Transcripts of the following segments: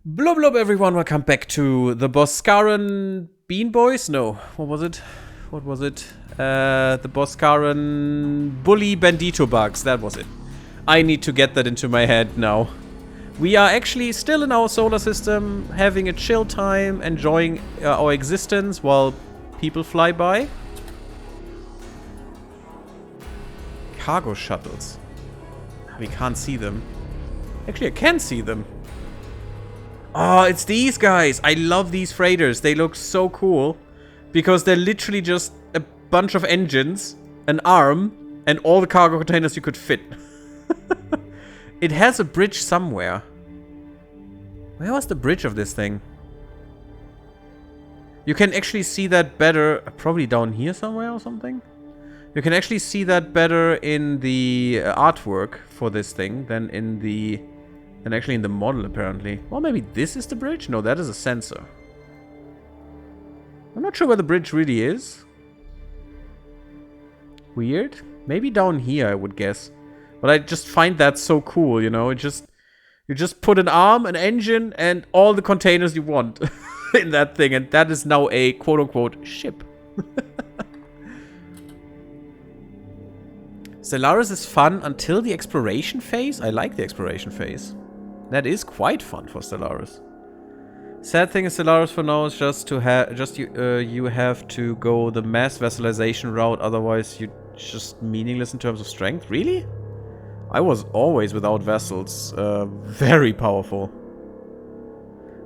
Blub blub everyone, welcome back to the Boskaran Bean Boys? No, what was it? The Boskaran Bully Bandito bugs, that was it. I need to get that into my head now. We are actually still in our solar system, having a chill time, enjoying our existence while people fly by. Cargo shuttles. We can't see them. Actually, I can see them. Oh, it's these guys. I love these freighters. They look so cool. Because they're literally just a bunch of engines, an arm, and all the cargo containers you could fit. It has a bridge somewhere. Where was the bridge of this thing? You can actually see that better, probably down here somewhere or something. You can actually see that better in the artwork for this thing than actually in the model, apparently. Well, maybe this is the bridge? No, that is a sensor. I'm not sure where the bridge really is. Weird. Maybe down here, I would guess. But I just find that so cool, you know? You just put an arm, an engine, and all the containers you want in that thing. And that is now a quote-unquote ship. Stellaris is fun until the exploration phase. I like the exploration phase. That is quite fun for Stellaris. Sad thing is Stellaris for now is just you have to go the mass vesselization route, otherwise you're just meaningless in terms of strength. Really? I was always without vessels. Very powerful.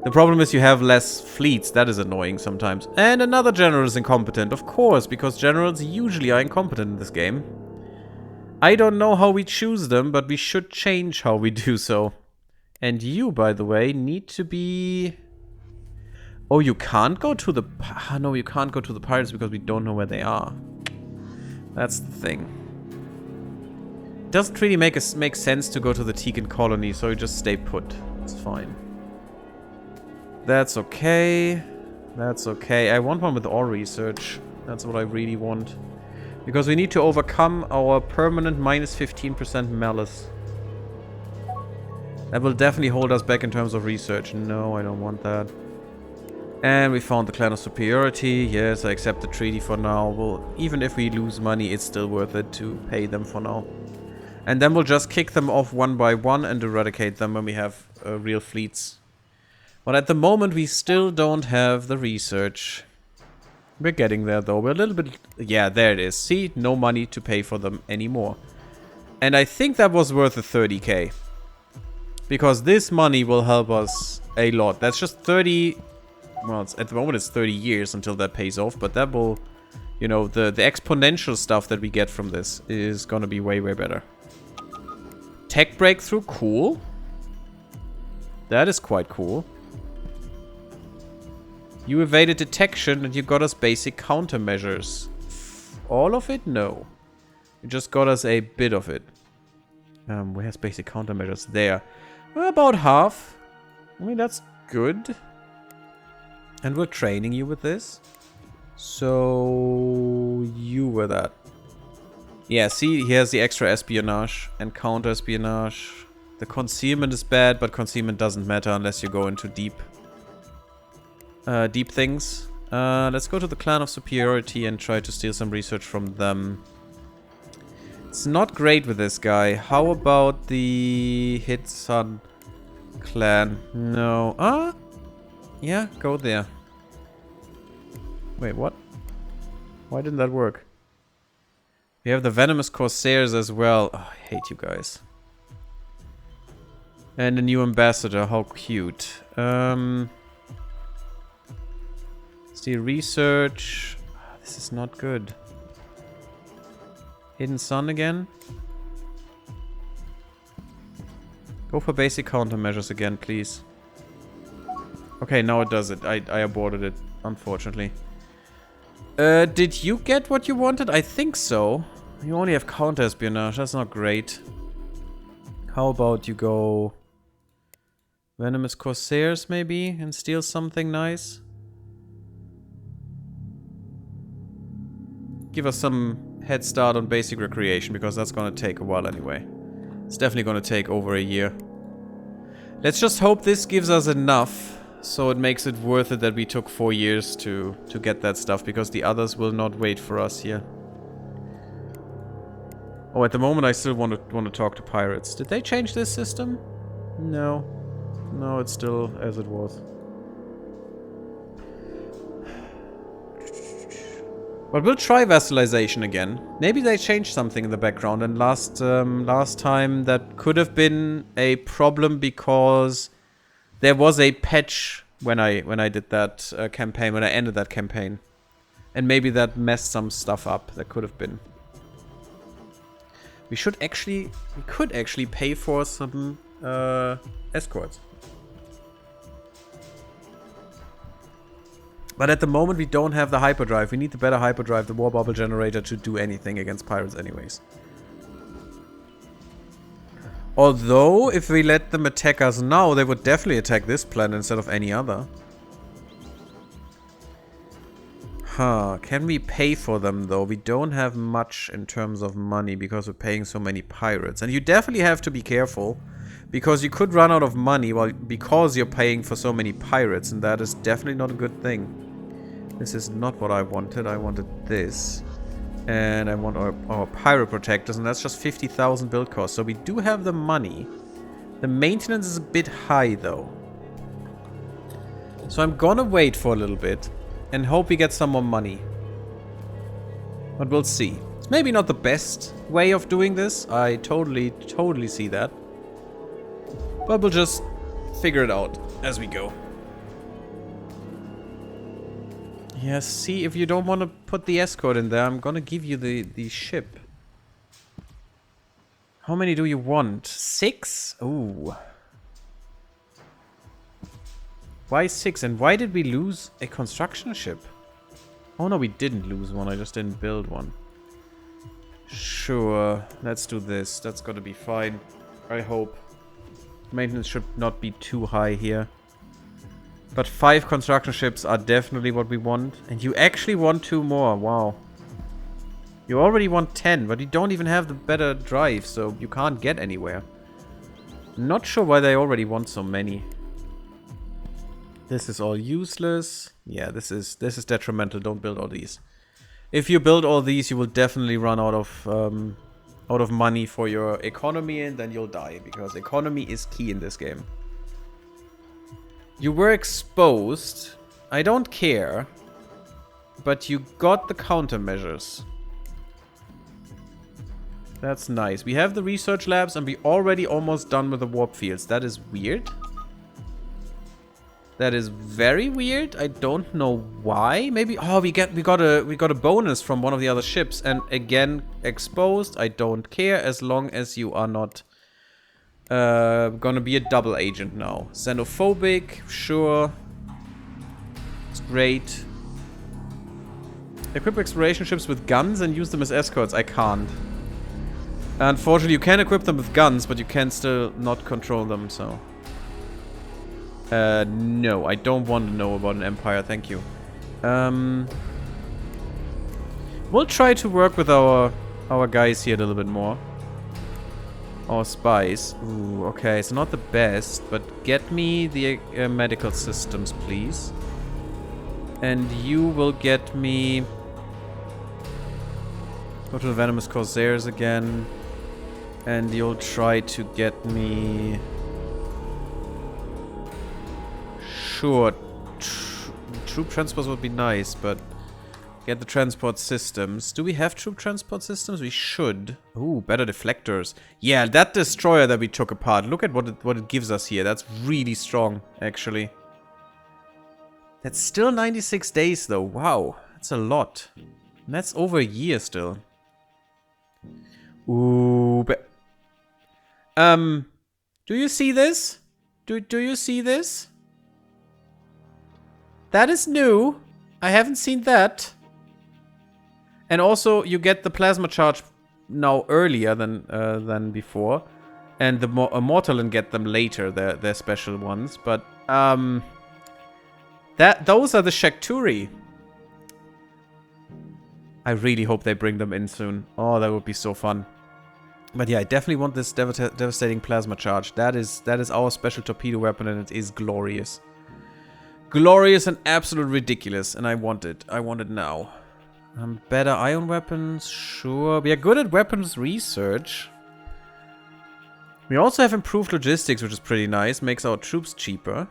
The problem is you have less fleets. That is annoying sometimes. And another general is incompetent, of course, because generals usually are incompetent in this game. I don't know how we choose them, but we should change how we do so. And you, by the way, need to be... Oh, you can't go to the... No, you can't go to the pirates because we don't know where they are. That's the thing. It doesn't really make sense to go to the Tegan colony, so you just stay put. It's fine. That's okay. That's okay. I want one with ore research. That's what I really want. Because we need to overcome our permanent minus 15% malice. That will definitely hold us back in terms of research. No, I don't want that. And we found the Clan of Superiority. Yes, I accept the treaty for now. Well, even if we lose money, it's still worth it to pay them for now. And then we'll just kick them off one by one and eradicate them when we have real fleets. But at the moment, we still don't have the research. We're getting there, though. We're a little bit... Yeah, there it is. See? No money to pay for them anymore. And I think that was worth a 30k. Because this money will help us a lot. That's just 30... Well, at the moment it's 30 years until that pays off. But that will... You know, the exponential stuff that we get from this is gonna be way, way better. Tech breakthrough, cool. That is quite cool. You evaded detection and you got us basic countermeasures. All of it? No. You just got us a bit of it. Where's basic countermeasures? There. About half. I mean, that's good. And we're training you with this. So... You were that. Yeah, see, here's the extra espionage and counter-espionage. The concealment is bad, but concealment doesn't matter unless you go into deep things. Let's go to the Clan of Superiority and try to steal some research from them. It's not great with this guy. How about the Hitsun clan? No. Yeah, go there. Wait, what? Why didn't that work? We have the Venomous Corsairs as well. Oh, I hate you guys. And a new ambassador. How cute. Steal research. This is not good. Hidden Sun again. Go for basic countermeasures again, please. Okay, now it does it. I aborted it, unfortunately. Did you get what you wanted? I think so. You only have counter-espionage. That's not great. How about you go... Venomous Corsairs, maybe? And steal something nice? Give us some head start on basic recreation, because that's gonna take a while anyway. It's definitely gonna take over a year. Let's just hope this gives us enough, so it makes it worth it that we took 4 years to get that stuff, because the others will not wait for us here. Oh, at the moment I still want to talk to pirates. Did they change this system? No. No, it's still as it was. But we'll try vassalization again. Maybe they changed something in the background, and last time that could have been a problem because there was a patch when I did that campaign, when I ended that campaign. And maybe that messed some stuff up. That could have been. We could actually pay for some escorts. But at the moment we don't have the hyperdrive. We need the better hyperdrive, the war bubble generator, to do anything against pirates anyways. Although, if we let them attack us now, they would definitely attack this planet instead of any other. Huh, can we pay for them though? We don't have much in terms of money because we're paying so many pirates. And you definitely have to be careful, because you could run out of money because you're paying for so many pirates, and that is definitely not a good thing. This is not what I wanted. I wanted this. And I want our pirate protectors, and that's just 50,000 build cost. So we do have the money. The maintenance is a bit high though. So I'm gonna wait for a little bit and hope we get some more money. But we'll see. It's maybe not the best way of doing this. I totally see that. But we'll just figure it out as we go. Yes, see, if you don't want to put the escort in there, I'm gonna give you the ship. How many do you want? 6? Ooh. Why 6? And why did we lose a construction ship? Oh no, we didn't lose one. I just didn't build one. Sure, let's do this. That's gotta be fine. I hope. Maintenance should not be too high here. But 5 construction ships are definitely what we want. And you actually want 2 more. Wow. You already want 10, but you don't even have the better drive, so you can't get anywhere. Not sure why they already want so many. This is all useless. Yeah, this is detrimental. Don't build all these. If you build all these, you will definitely run out of money for your economy, and then you'll die, because economy is key in this game. You were exposed. I don't care. But you got the countermeasures. That's nice. We have the research labs, and we already almost done with the warp fields. That is weird. That is very weird. I don't know why. Maybe we got a bonus from one of the other ships, and again exposed. I don't care as long as you are not gonna be a double agent now. Xenophobic, sure. It's great. Equip exploration ships with guns and use them as escorts. I can't. Unfortunately, you can equip them with guns, but you can still not control them, so. No, I don't want to know about an empire, thank you. We'll try to work with our guys here a little bit more. Our spies. Ooh, okay, it's not the best, but get me the medical systems, please. And you will get me... Go to the Venomous Corsairs again. And you'll try to get me... Sure, troop transports would be nice, but get the transport systems. Do we have troop transport systems? We should. Ooh, better deflectors. Yeah, that destroyer that we took apart. Look at what it gives us here. That's really strong, actually. That's still 96 days, though. Wow, that's a lot. And that's over a year still. Ooh, do you see this? Do you see this? That is new. I haven't seen that. And also, you get the plasma charge now earlier than before, and the Immortalin get them later. Their special ones, but those are the Shakturi. I really hope they bring them in soon. Oh, that would be so fun. But yeah, I definitely want this devastating plasma charge. That is our special torpedo weapon, and it is glorious. Glorious and absolute ridiculous, and I want it. I want it now. Better ion weapons, sure. We are good at weapons research. We also have improved logistics, which is pretty nice. Makes our troops cheaper.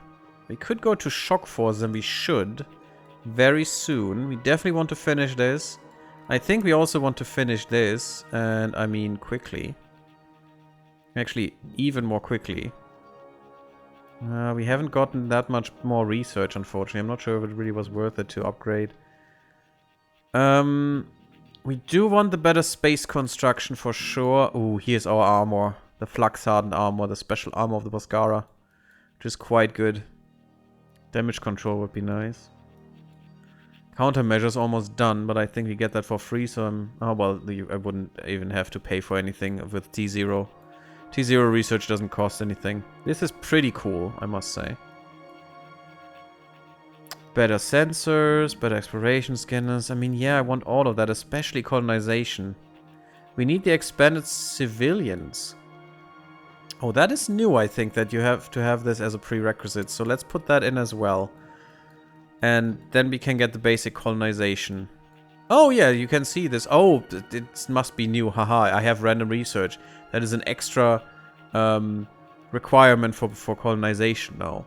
We could go to shock force, and we should. Very soon. We definitely want to finish this. I think we also want to finish this, and I mean quickly. Actually, even more quickly. We haven't gotten that much more research, unfortunately. I'm not sure if it really was worth it to upgrade. We do want the better space construction for sure. Ooh, here's our armor. The flux-hardened armor, the special armor of the Boskaran. Which is quite good. Damage control would be nice. Countermeasure's almost done, but I think we get that for free, so I'm... Oh, well, I wouldn't even have to pay for anything with T0. T0 research doesn't cost anything. This is pretty cool, I must say. Better sensors, better exploration scanners. I mean, yeah, I want all of that, especially colonization. We need the expanded civilians. Oh, that is new, I think, that you have to have this as a prerequisite. So let's put that in as well. And then we can get the basic colonization. Oh, yeah, you can see this. Oh, it must be new. Haha, I have random research. That is an extra requirement for colonization now.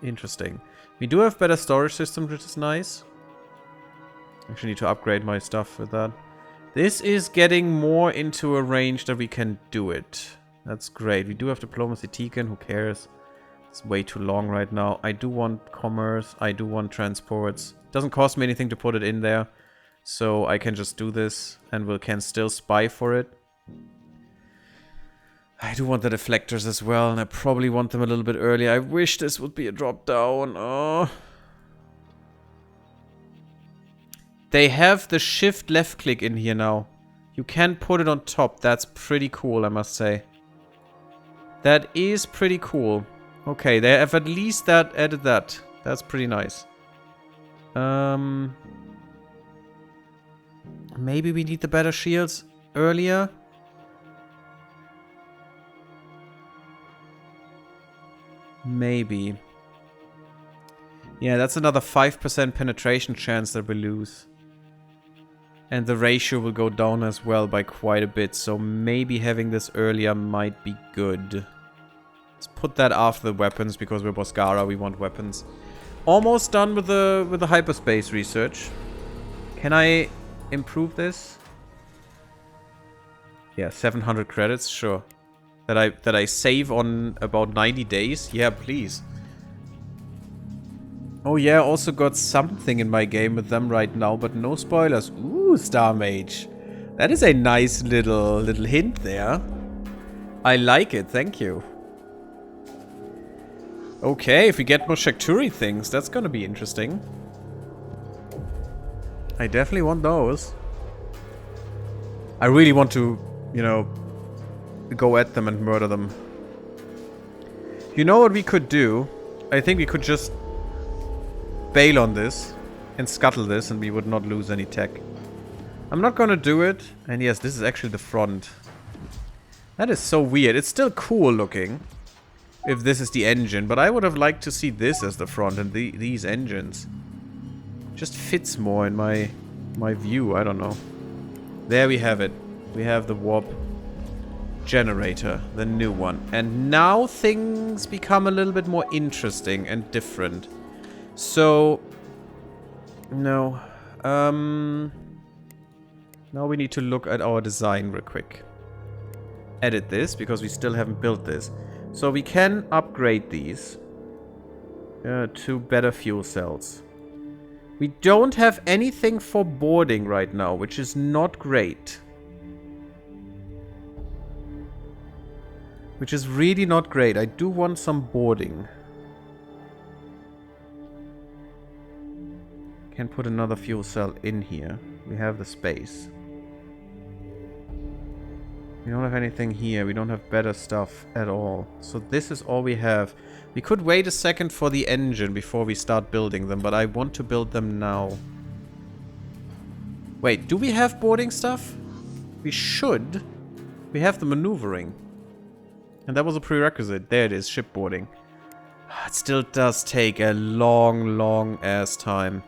Interesting. We do have better storage systems, which is nice. Actually need to upgrade my stuff with that. This is getting more into a range that we can do it. That's great. We do have diplomacy Tegan, who cares? It's way too long right now. I do want commerce. I do want transports. Doesn't cost me anything to put it in there. So I can just do this and we can still spy for it. I do want the deflectors as well, and I probably want them a little bit earlier. I wish this would be a drop down. Oh. They have the shift left click in here now. You can put it on top. That's pretty cool, I must say. That is pretty cool. Okay, they have at least added that. That's pretty nice. Maybe we need the better shields earlier. Maybe. Yeah, that's another 5% penetration chance that we lose. And the ratio will go down as well by quite a bit. So maybe having this earlier might be good. Let's put that after the weapons because we're Boskaran, we want weapons. Almost done with the hyperspace research. Can I improve this? Yeah, 700 credits, sure. That I save on about 90 days? Yeah, please. Oh yeah, also got something in my game with them right now, but no spoilers. Ooh, Star Mage. That is a nice little hint there. I like it, thank you. Okay, if we get more Shakturi things, that's gonna be interesting. I definitely want those. I really want to, you know, go at them and murder them. You know what we could do? I think we could just bail on this and scuttle this and we would not lose any tech. I'm not gonna do it. And yes, this is actually the front. That is so weird. It's still cool looking if this is the engine, but I would have liked to see this as the front and these engines. Just fits more in my view, I don't know. There we have it. We have the warp generator, the new one. And now things become a little bit more interesting and different. So, no. Now we need to look at our design real quick. Edit this, because we still haven't built this. So we can upgrade these to better fuel cells. We don't have anything for boarding right now, which is not great. Which is really not great. I do want some boarding. Can put another fuel cell in here. We have the space. We don't have anything here. We don't have better stuff at all. So this is all we have. We could wait a second for the engine before we start building them, but I want to build them now. Wait, do we have boarding stuff? We should. We have the maneuvering. And that was a prerequisite. There it is, shipboarding. It still does take a long ass time.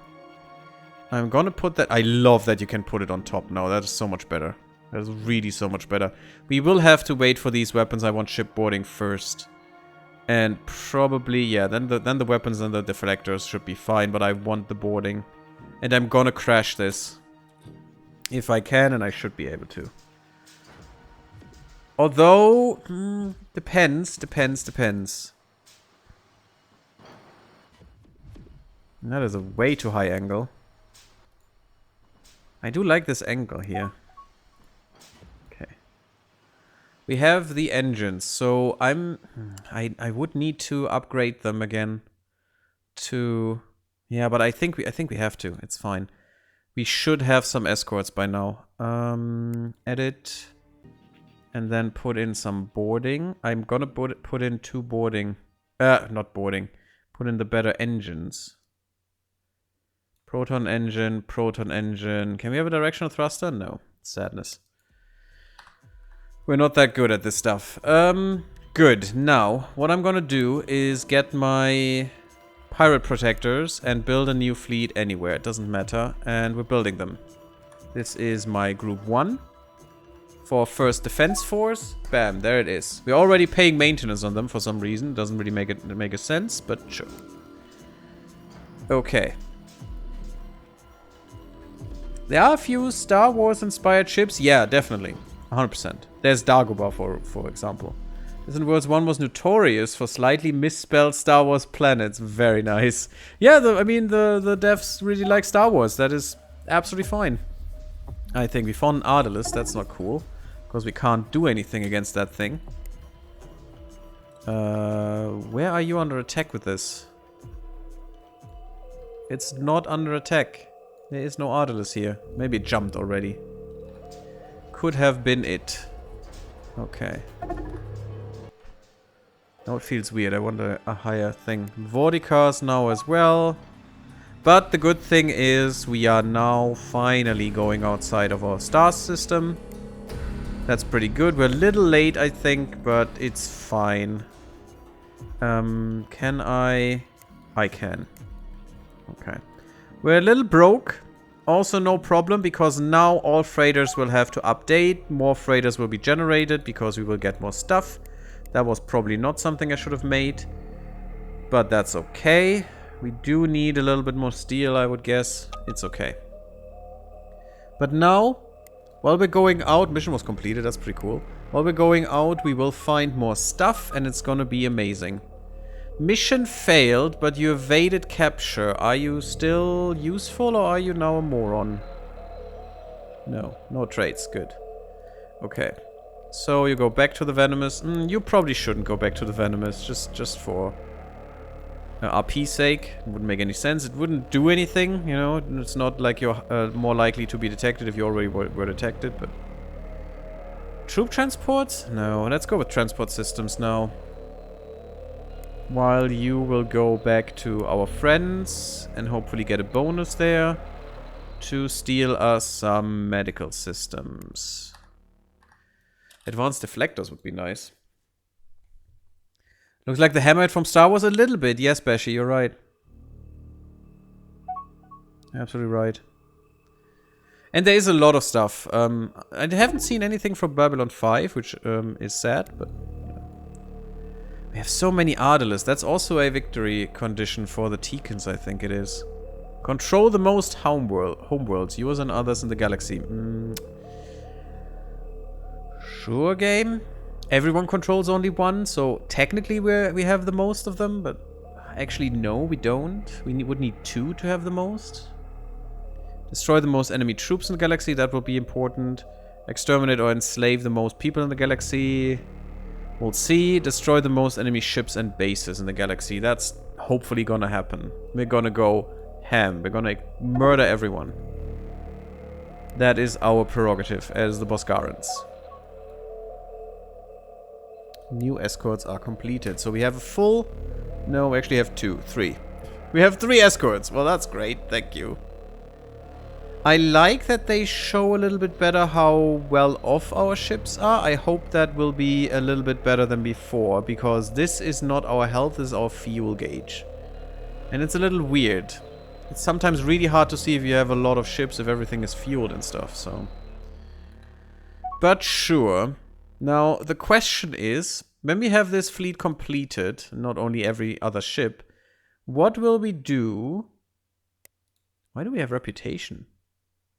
I'm gonna put that... I love that you can put it on top now. That is so much better. That is really so much better. We will have to wait for these weapons. I want shipboarding first. And probably, yeah, then the weapons and the deflectors should be fine. But I want the boarding. And I'm gonna crash this. If I can, and I should be able to. Although, depends. That is a way too high angle. I do like this angle here. Okay. We have the engines, so I would need to upgrade them again to... Yeah, but I think we have to. It's fine. We should have some escorts by now. Edit. And then put in some boarding. I'm gonna put in 2 boarding. Not boarding. Put in the better engines. Proton engine, proton engine. Can we have a directional thruster? No. Sadness. We're not that good at this stuff. Good. Now, what I'm gonna do is get my pirate protectors and build a new fleet anywhere. It doesn't matter. And we're building them. This is my group 1. For first defense force. Bam, there it is. We're already paying maintenance on them for some reason. Doesn't really make a sense, but sure. Okay. There are a few Star Wars inspired ships. Yeah, definitely. 100%. There's Dagobah, for example. Distant Worlds 1 was notorious for slightly misspelled Star Wars planets. Very nice. Yeah, I mean, the devs really like Star Wars. That is absolutely fine. I think we found an Ardalus. That's not cool. Because we can't do anything against that thing. Where are you under attack with this? It's not under attack. There is no Ardalus here. Maybe it jumped already. Could have been it. Okay. Now it feels weird. I want a higher thing. Vorticars now as well. But the good thing is we are now finally going outside of our star system. That's pretty good. We're a little late, I think, but it's fine. Can I? I can. Okay. We're a little broke. Also no problem, because now all freighters will have to update. More freighters will be generated because we will get more stuff. That was probably not something I should have made. But that's okay. We do need a little bit more steel, I would guess. It's okay. But now, while we're going out... Mission was completed, that's pretty cool. While we're going out, we will find more stuff, and it's gonna be amazing. Mission failed, but you evaded capture. Are you still useful, or are you now a moron? No. No traits. Good. Okay. So you go back to the Venomous. You probably shouldn't go back to the Venomous, just for... RP sake. It wouldn't make any sense. It wouldn't do anything, you know. It's not like you're more likely to be detected if you already were detected, but... Troop transports? No, let's go with transport systems now. While you will go back to our friends and hopefully get a bonus there to steal us some medical systems. Advanced deflectors would be nice. Looks like the Hammerhead from Star Wars a little bit. Yes, Bashi, you're right. Absolutely right. And there is a lot of stuff. I haven't seen anything from Babylon 5, which is sad, but... We have so many Ardalus. That's also a victory condition for the Teekans, I think it is. Control the most homeworlds, yours and others in the galaxy. Sure, game. Everyone controls only one, so technically we have the most of them, but actually no, we don't. We would need 2 to have the most. Destroy the most enemy troops in the galaxy, that will be important. Exterminate or enslave the most people in the galaxy. We'll see. Destroy the most enemy ships and bases in the galaxy. That's hopefully gonna happen. We're gonna go ham. We're gonna murder everyone. That is our prerogative as the Boskarans. New escorts are completed. So we have a full... No, we actually have 2. 3. We have 3 escorts. Well, that's great. Thank you. I like that they show a little bit better how well off our ships are. I hope that will be a little bit better than before, because this is not our health, this is our fuel gauge. And it's a little weird. It's sometimes really hard to see if you have a lot of ships, if everything is fueled and stuff, so... But sure. Now, the question is, when we have this fleet completed, not only every other ship, what will we do? Why do we have reputation?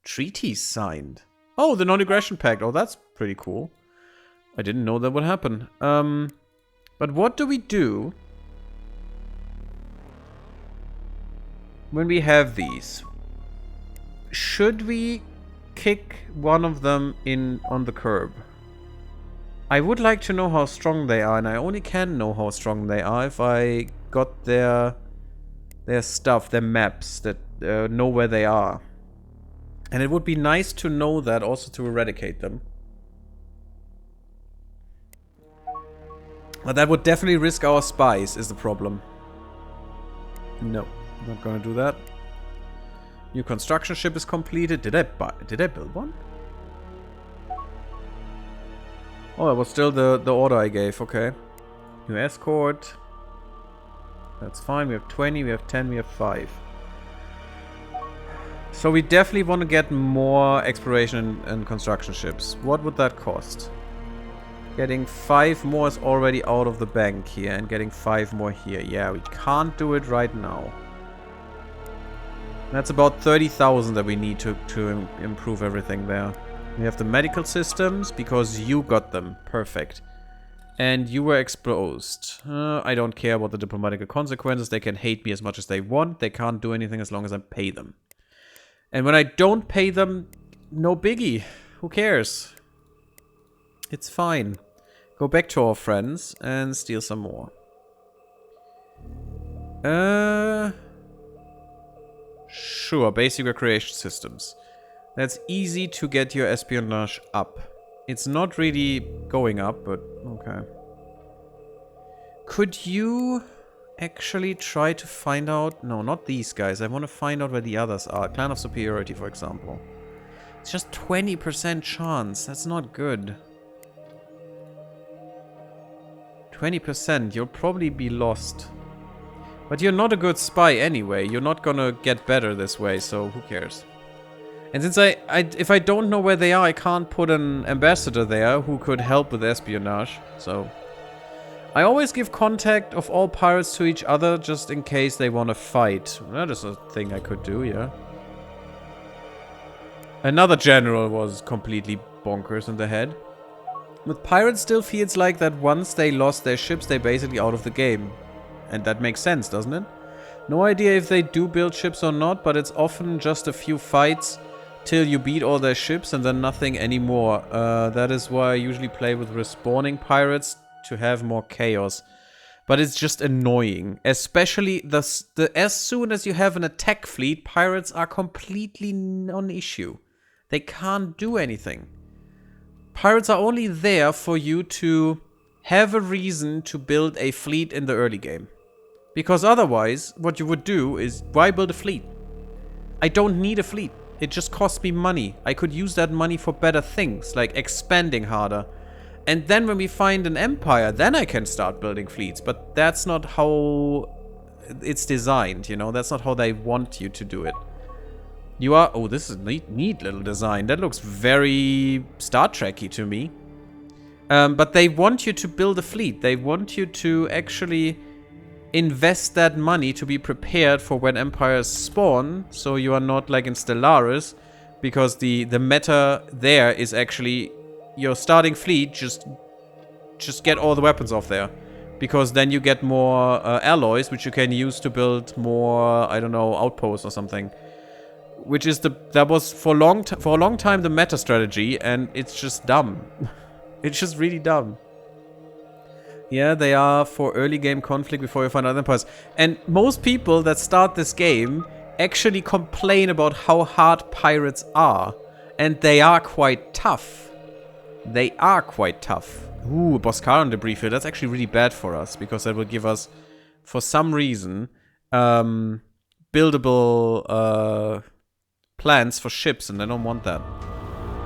Treaties signed. Oh, the non-aggression pact. Oh, that's pretty cool. I didn't know that would happen. But what do we do when we have these? Should we kick one of them in on the curb? I would like to know how strong they are, and I only can know how strong they are if I got their stuff, their maps, that know where they are. And it would be nice to know that also to eradicate them. But that would definitely risk our spies, is the problem. No, not gonna do that. New construction ship is completed. Did I build one? Oh, it was still the order I gave, okay. New escort. That's fine, we have 20, we have 10, we have 5. So we definitely want to get more exploration and construction ships. What would that cost? Getting 5 more is already out of the bank here, and getting 5 more here. Yeah, we can't do it right now. That's about 30,000 that we need to improve everything there. We have the medical systems, because you got them. Perfect. And you were exposed. I don't care about the diplomatical consequences. They can hate me as much as they want. They can't do anything as long as I pay them. And when I don't pay them, no biggie. Who cares? It's fine. Go back to our friends and steal some more. Sure, basic recreation systems. That's easy to get your espionage up. It's not really going up, but okay. Could you actually try to find out... No, not these guys. I want to find out where the others are. Clan of Superiority, for example. It's just 20% chance. That's not good. 20%. You'll probably be lost. But you're not a good spy anyway. You're not gonna get better this way, so who cares? And since if I don't know where they are, I can't put an ambassador there who could help with espionage, so... I always give contact of all pirates to each other just in case they want to fight. That is a thing I could do, yeah. Another general was completely bonkers in the head. With pirates still feels like that once they lost their ships, they're basically out of the game. And that makes sense, doesn't it? No idea if they do build ships or not, but it's often just a few fights till you beat all their ships and then nothing anymore. That is why I usually play with respawning pirates, to have more chaos. But it's just annoying. Especially as soon as you have an attack fleet, pirates are completely non-issue. They can't do anything. Pirates are only there for you to have a reason to build a fleet in the early game. Because otherwise, what you would do is, why build a fleet? I don't need a fleet. It just costs me money. I could use that money for better things, like expanding harder. And then when we find an empire, then I can start building fleets. But that's not how it's designed, you know? That's not how they want you to do it. You are... Oh, this is a neat little design. That looks very Star Trek-y to me. But they want you to build a fleet. They want you to actually invest that money to be prepared for when empires spawn. So you are not like in Stellaris. Because the meta there is actually... Your starting fleet, just get all the weapons off there. Because then you get more alloys, which you can use to build more, I don't know, outposts or something. Which is that was for a long time the meta strategy, and it's just dumb. It's just really dumb. Yeah, they are for early game conflict before you find other empires. And most people that start this game actually complain about how hard pirates are. And they are quite tough. They are quite tough. Ooh, Boskaran debris field. That's actually really bad for us, because that will give us, for some reason, buildable plans for ships, and I don't want that.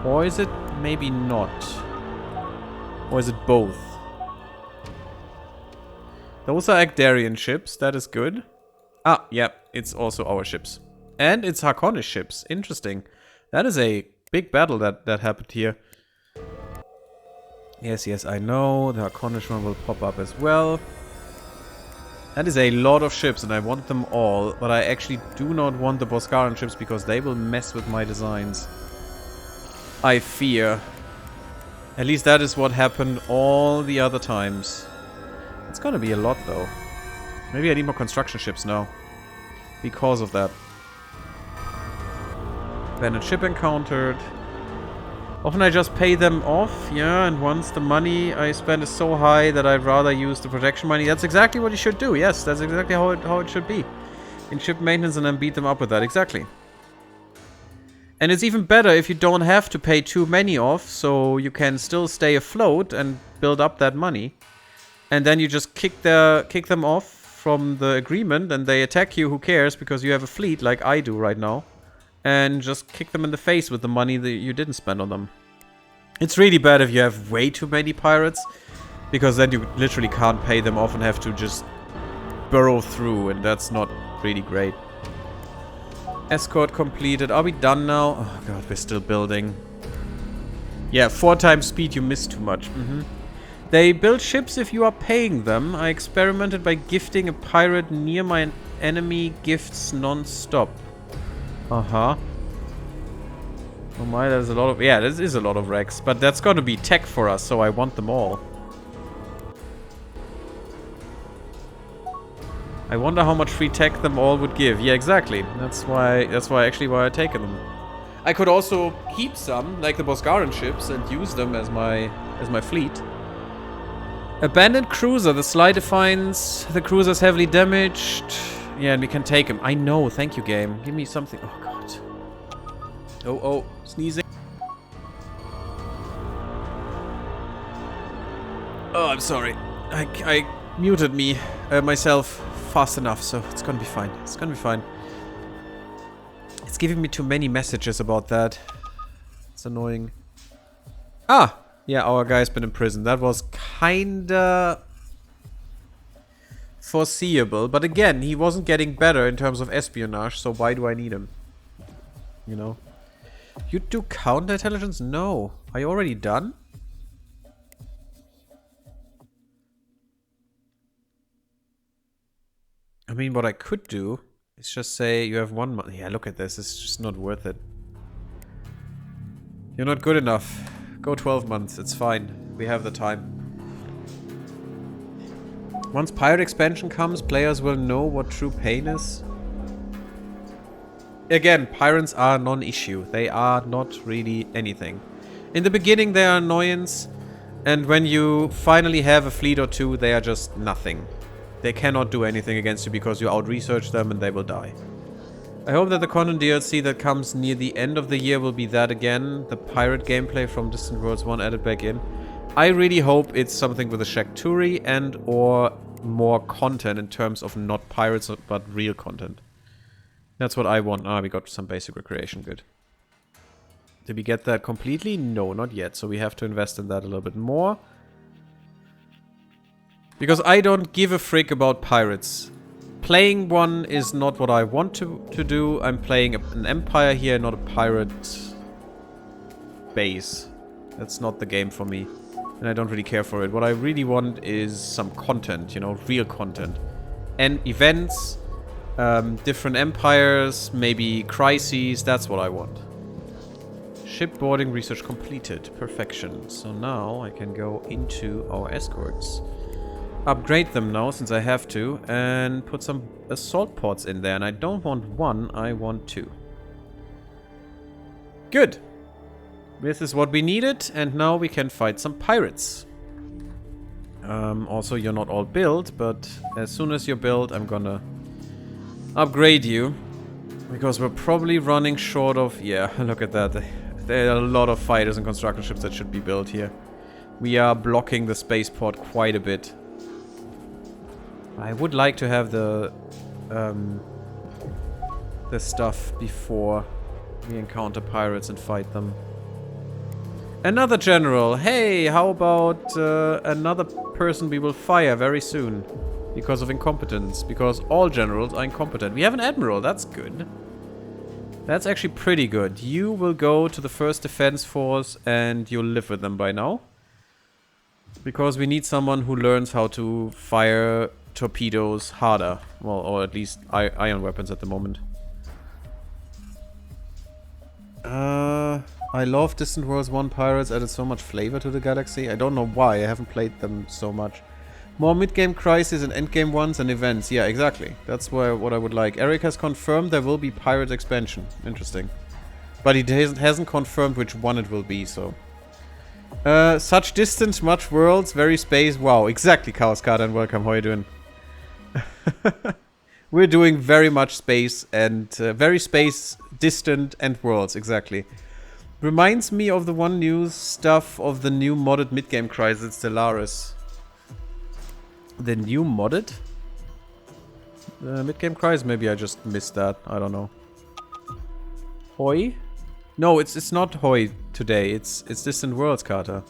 Or is it maybe not? Or is it both? Those are Agdarian ships. That is good. Ah, yeah. It's also our ships. And it's Harkonnish ships. Interesting. That is a big battle that happened here. Yes, yes, I know. The Harkonnish one will pop up as well. That is a lot of ships, and I want them all. But I actually do not want the Boskaran ships because they will mess with my designs. I fear. At least that is what happened all the other times. It's gonna be a lot, though. Maybe I need more construction ships now. Because of that. Abandoned ship encountered. Often I just pay them off, yeah, and once the money I spend is so high that I'd rather use the protection money. That's exactly what you should do, yes, that's exactly how it should be. In ship maintenance and then beat them up with that, exactly. And it's even better if you don't have to pay too many off, so you can still stay afloat and build up that money. And then you just kick them off from the agreement and they attack you, who cares, because you have a fleet like I do right now. And just kick them in the face with the money that you didn't spend on them. It's really bad if you have way too many pirates, because then you literally can't pay them off and have to just burrow through, and that's not really great. Escort completed. Are we done now? Oh god, we're still building. Yeah, 4 times speed, you miss too much. They build ships if you are paying them. I experimented by gifting a pirate near my enemy gifts non-stop. Uh-huh. Oh my, there's a lot of... Yeah, this is a lot of wrecks. But that's gonna be tech for us, so I want them all. I wonder how much free tech them all would give. Yeah, exactly. That's why I've taken them. I could also keep some, like the Boskaran ships, and use them as my fleet. Abandoned cruiser. The slide defines the cruiser's heavily damaged. Yeah, and we can take him. I know. Thank you, game. Give me something. Oh, God. Oh, sneezing. Oh, I'm sorry. I muted myself fast enough, so it's gonna be fine. It's gonna be fine. It's giving me too many messages about that. It's annoying. Ah! Yeah, our guy's been in prison. That was kinda foreseeable. But again, he wasn't getting better in terms of espionage, so why do I need him? You know? You do counterintelligence? No. Are you already done? I mean, what I could do is just say you have 1 month. Yeah, look at this. It's just not worth it. You're not good enough. Go 12 months. It's fine. We have the time. Once pirate expansion comes, players will know what true pain is. Again, pirates are non-issue. They are not really anything. In the beginning, they are annoyance. And when you finally have a fleet or two, they are just nothing. They cannot do anything against you because you out-research them and they will die. I hope that the content DLC that comes near the end of the year will be that again. The pirate gameplay from Distant Worlds 1 added back in. I really hope it's something with a Shakturi and or more content in terms of not pirates but real content. That's what I want. Ah, we got some basic recreation. Good. Did we get that completely? No, not yet. So we have to invest in that a little bit more. Because I don't give a frick about pirates. Playing one is not what I want to do. I'm playing an empire here, not a pirate base. That's not the game for me. And I don't really care for it. What I really want is some content, you know, real content. And events, different empires, maybe crises, that's what I want. Shipboarding research completed. Perfection. So now I can go into our escorts. Upgrade them now, since I have to, and put some assault pods in there. And I don't want 1, I want 2. Good. This is what we needed, and now we can fight some pirates. Also, you're not all built, but as soon as you're built, I'm gonna upgrade you. Because we're probably running short of... Yeah, look at that. There are a lot of fighters and construction ships that should be built here. We are blocking the spaceport quite a bit. I would like to have the stuff before We encounter pirates and fight them. Another general. Hey, how about another person we will fire very soon? Because of incompetence. Because all generals are incompetent. We have an admiral. That's good. That's actually pretty good. You will go to the 1st Defense Force and you'll live with them by now. Because we need someone who learns how to fire torpedoes harder. Well, or at least iron weapons at the moment. I love Distant Worlds 1 pirates, added so much flavor to the galaxy. I don't know why, I haven't played them so much. More mid-game crisis and end-game ones and events. Yeah, exactly. That's what I would like. Eric has confirmed there will be pirate expansion. Interesting. But he hasn't confirmed which one it will be, so... such distance, much worlds, very space. Wow, exactly, Chaos Card, and welcome. How are you doing? We're doing very much space and very space, distant, and worlds, exactly. Reminds me of the one news stuff of the new modded mid-game crisis, Stellaris. The new modded? Mid-game crisis? Maybe I just missed that. I don't know. Hoi? No, it's not Hoi today. It's Distant Worlds, Carter.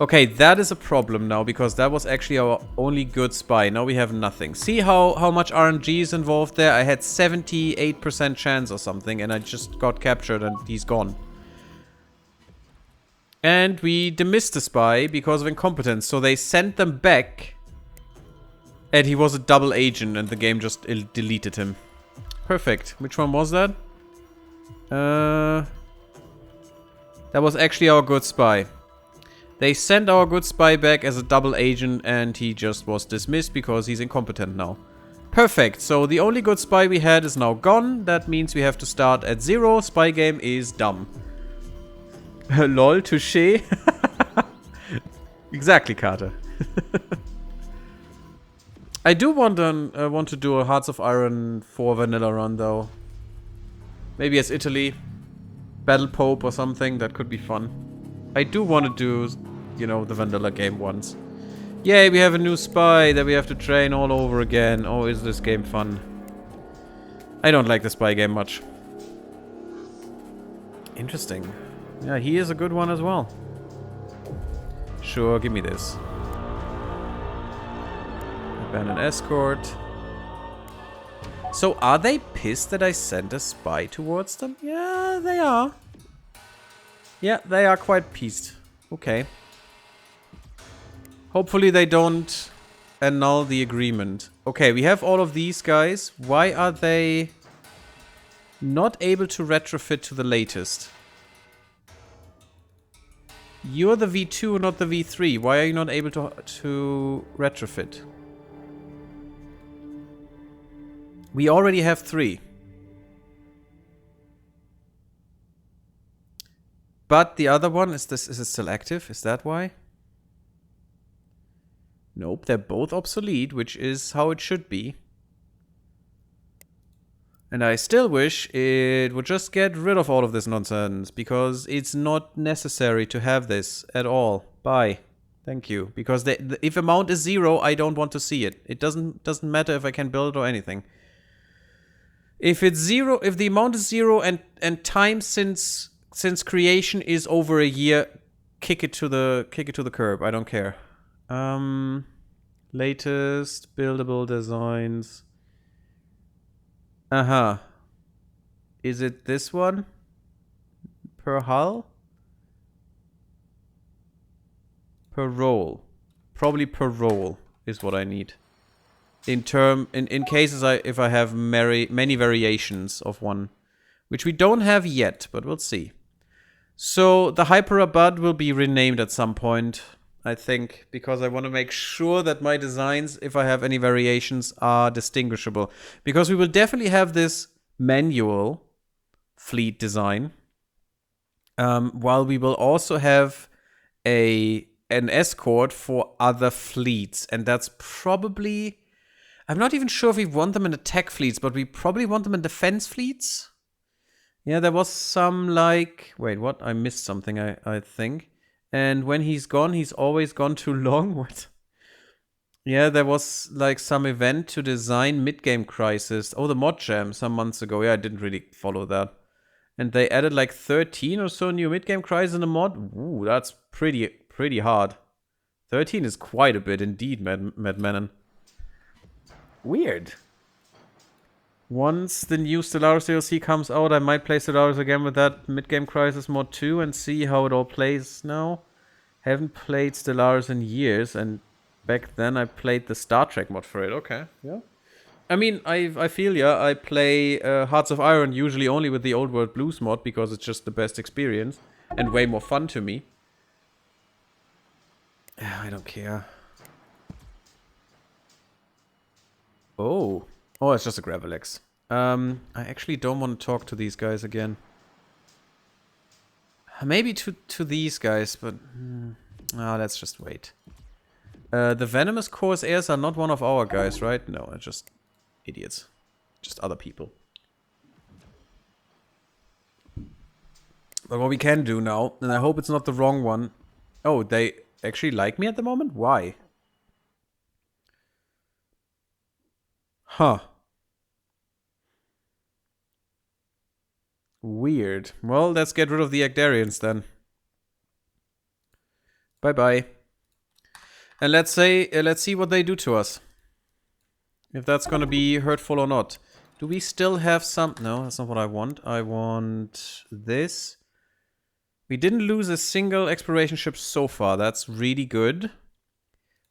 Okay, that is a problem now, because that was actually our only good spy. Now we have nothing. See how much RNG is involved there? I had 78% chance or something, and I just got captured and he's gone. And we demissed the spy because of incompetence, so they sent them back. And he was a double agent, and the game just deleted him. Perfect. Which one was that? That was actually our good spy. They sent our good spy back as a double agent, and he just was dismissed because he's incompetent now. Perfect. So the only good spy we had is now gone. That means we have to start at 0. Spy game is dumb. Lol, touché. Exactly, Carter. I do want to do a Hearts of Iron 4 vanilla run, though. Maybe as Italy. Battle Pope or something. That could be fun. I do want to do, you know, the vanilla game once. Yay, we have a new spy that we have to train all over again. Oh, is this game fun? I don't like the spy game much. Interesting. Yeah, he is a good one as well. Sure, give me this. Abandon escort. So, are they pissed that I sent a spy towards them? Yeah, they are. Yeah, they are quite pissed. Okay. Hopefully they don't annul the agreement. Okay, we have all of these guys. Why are they not able to retrofit to the latest? You're the V2, not the V3. Why are you not able to retrofit? We already have 3. But the other one, is it still active? Is that why? Nope, they're both obsolete, which is how it should be. And I still wish it would just get rid of all of this nonsense, because it's not necessary to have this at all. Bye. Thank you. Because if amount is 0, I don't want to see it. It doesn't matter if I can build or anything. If it's 0, if the amount is 0 and time since creation is over a year, kick it to the curb. I don't care. Latest buildable designs. Is it this one? Per hull? Per roll. Probably per roll is what I need. In cases if I have many variations of one. Which we don't have yet, but we'll see. So the Hyperabad will be renamed at some point, I think, because I want to make sure that my designs, if I have any variations, are distinguishable. Because we will definitely have this manual fleet design, while we will also have an escort for other fleets. And that's probably... I'm not even sure if we want them in attack fleets, but we probably want them in defense fleets. Yeah, there was some like... Wait, what? I missed something, I think. And when he's gone, he's always gone too long. What? Yeah, there was like some event to design mid-game crisis. Oh, the mod jam some months ago. Yeah, I didn't really follow that. And they added like 13 or so new mid-game cries in the mod. Ooh, that's pretty hard. 13 is quite a bit indeed, Mad Menon. Weird. Once the new Stellaris DLC comes out, I might play Stellaris again with that mid-game crisis mod too and see how it all plays now. Haven't played Stellaris in years, and back then I played the Star Trek mod for it. Okay, yeah. I mean, I feel ya. I play Hearts of Iron usually only with the Old World Blues mod because it's just the best experience and way more fun to me. I don't care. Oh. Oh, it's just a Gravelex. I actually don't want to talk to these guys again. Maybe to these guys, but... let's just wait. The Venomous Corsairs are not one of our guys, right? No, they're just idiots. Just other people. But what we can do now, and I hope it's not the wrong one... Oh, they actually like me at the moment? Why? Huh. Weird. Well, let's get rid of the Agdarians then. Bye-bye. And let's see what they do to us. If that's gonna be hurtful or not. Do we still have some... No, that's not what I want. I want this. We didn't lose a single exploration ship so far. That's really good.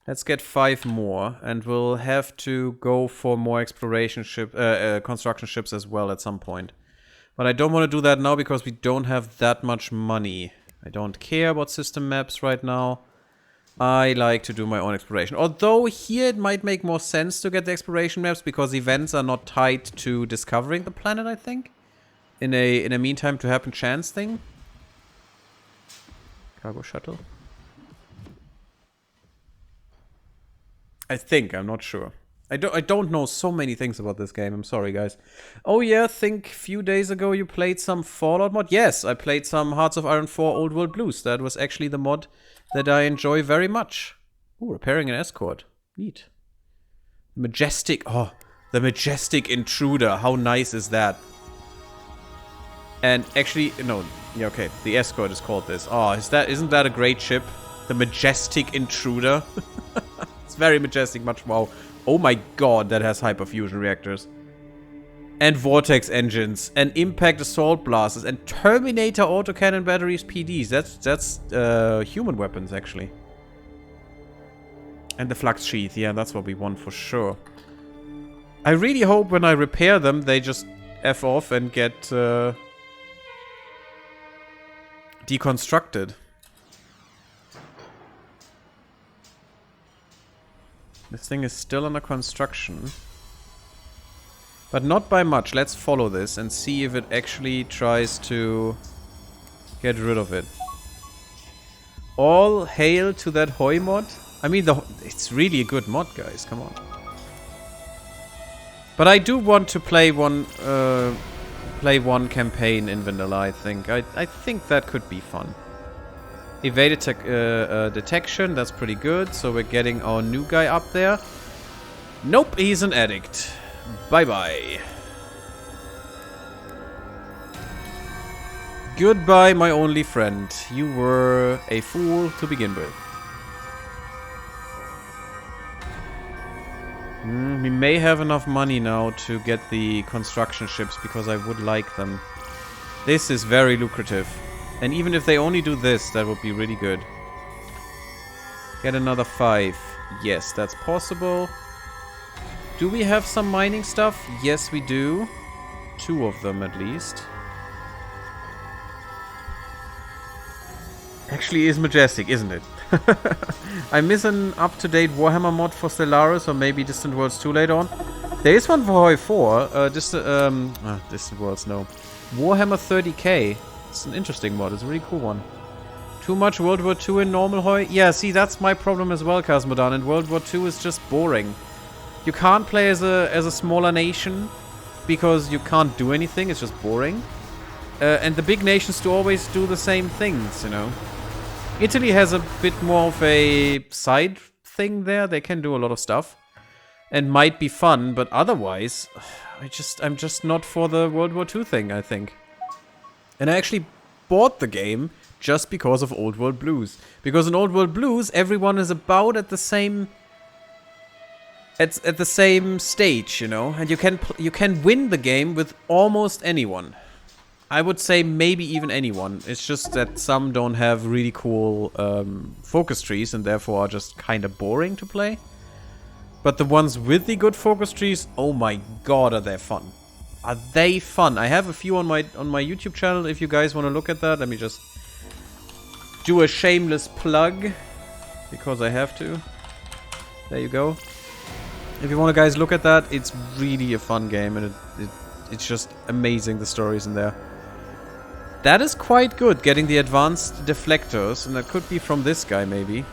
Let's get 5 more. And we'll have to go for more exploration ship, construction ships as well at some point. But I don't want to do that now because we don't have that much money. I don't care about system maps right now. I like to do my own exploration. Although here it might make more sense to get the exploration maps because events are not tied to discovering the planet, I think. In a meantime to happen chance thing. Cargo shuttle. I think, I'm not sure. I don't know so many things about this game. I'm sorry, guys. Oh yeah, think a few days ago you played some Fallout mod? Yes, I played some Hearts of Iron 4 Old World Blues. That was actually the mod that I enjoy very much. Ooh, repairing an escort. Neat. Majestic. Oh, the Majestic Intruder. How nice is that? And actually, no. Yeah, okay. The escort is called this. Oh, isn't that a great ship? The Majestic Intruder. It's very majestic, much more. Oh my god, that has hyperfusion reactors. And vortex engines. And impact assault blasters. And Terminator autocannon batteries PDs. That's human weapons, actually. And the flux sheath. Yeah, that's what we want for sure. I really hope when I repair them, they just F off and get deconstructed. This thing is still under construction. But not by much. Let's follow this and see if it actually tries to get rid of it. All hail to that Hoi mod. I mean, it's really a good mod, guys. Come on. But I do want to play one campaign in vanilla, I think. I think that could be fun. Evaded detection, that's pretty good. So we're getting our new guy up there. Nope, he's an addict. Bye-bye. Goodbye, my only friend. You were a fool to begin with. We may have enough money now to get the construction ships because I would like them. This is very lucrative. And even if they only do this, that would be really good. Get another 5. Yes, that's possible. Do we have some mining stuff? Yes, we do. 2 of them, at least. Actually is majestic, isn't it? I miss an up-to-date Warhammer mod for Stellaris, or maybe Distant Worlds 2 later on. There is one for Hoi 4. Distant Worlds, no. Warhammer 30k. It's an interesting mod. It's a really cool one. Too much World War II in normal Hoi? Yeah, see, that's my problem as well, Kazmodan. And World War II is just boring. You can't play as a smaller nation because you can't do anything. It's just boring. And the big nations do always do the same things, you know. Italy has a bit more of a side thing there. They can do a lot of stuff. And might be fun, but otherwise, I'm just not for the World War II thing, I think. And I actually bought the game just because of Old World Blues. Because in Old World Blues, everyone is about at the same... At the same stage, you know? And you can win the game with almost anyone. I would say maybe even anyone. It's just that some don't have really cool focus trees and therefore are just kind of boring to play. But the ones with the good focus trees, oh my god, are they fun. Are they fun? I have a few on my YouTube channel if you guys want to look at that. Let me just do a shameless plug because I have to. There you go. If you want to guys look at that, it's really a fun game and it's just amazing, the stories in there. That is quite good, getting the advanced deflectors, and that could be from this guy maybe.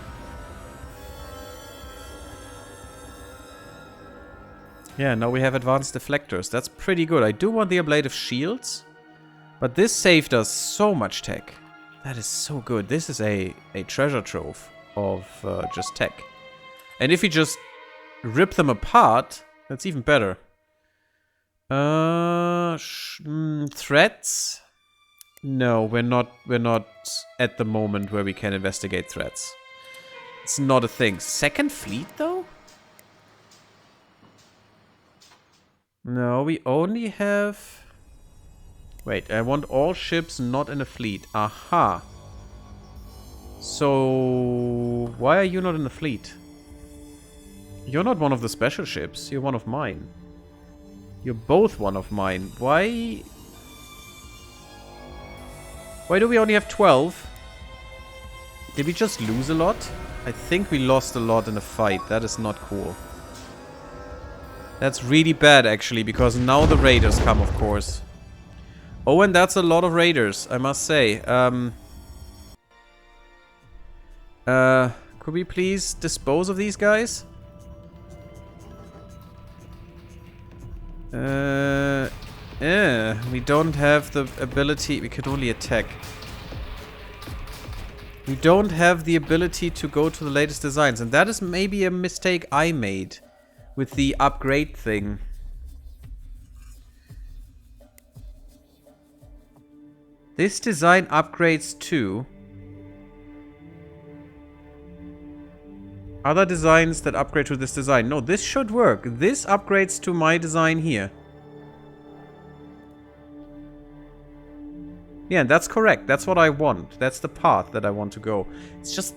Yeah, now we have advanced deflectors. That's pretty good. I do want the ablative shields, but this saved us so much tech. That is so good. This is a treasure trove of just tech. And if you just rip them apart, that's even better. Threats? No, we're not at the moment where we can investigate threats. It's not a thing. Second fleet though? No, we only have... Wait, I want all ships not in a fleet. Aha. So... why are you not in the fleet? You're not one of the special ships. You're one of mine. You're both one of mine. Why... Why do we only have 12? Did we just lose a lot? I think we lost a lot in a fight. That is not cool. That's really bad, actually, because now the raiders come, of course. Oh, and that's a lot of raiders, I must say. Could we please dispose of these guys? We don't have the ability... We can only attack. We don't have the ability to go to the latest designs. And that is maybe a mistake I made with the upgrade thing. This design upgrades to... Other designs that upgrade to this design. No, this should work. This upgrades to my design here. Yeah, that's correct. That's what I want. That's the path that I want to go. It's just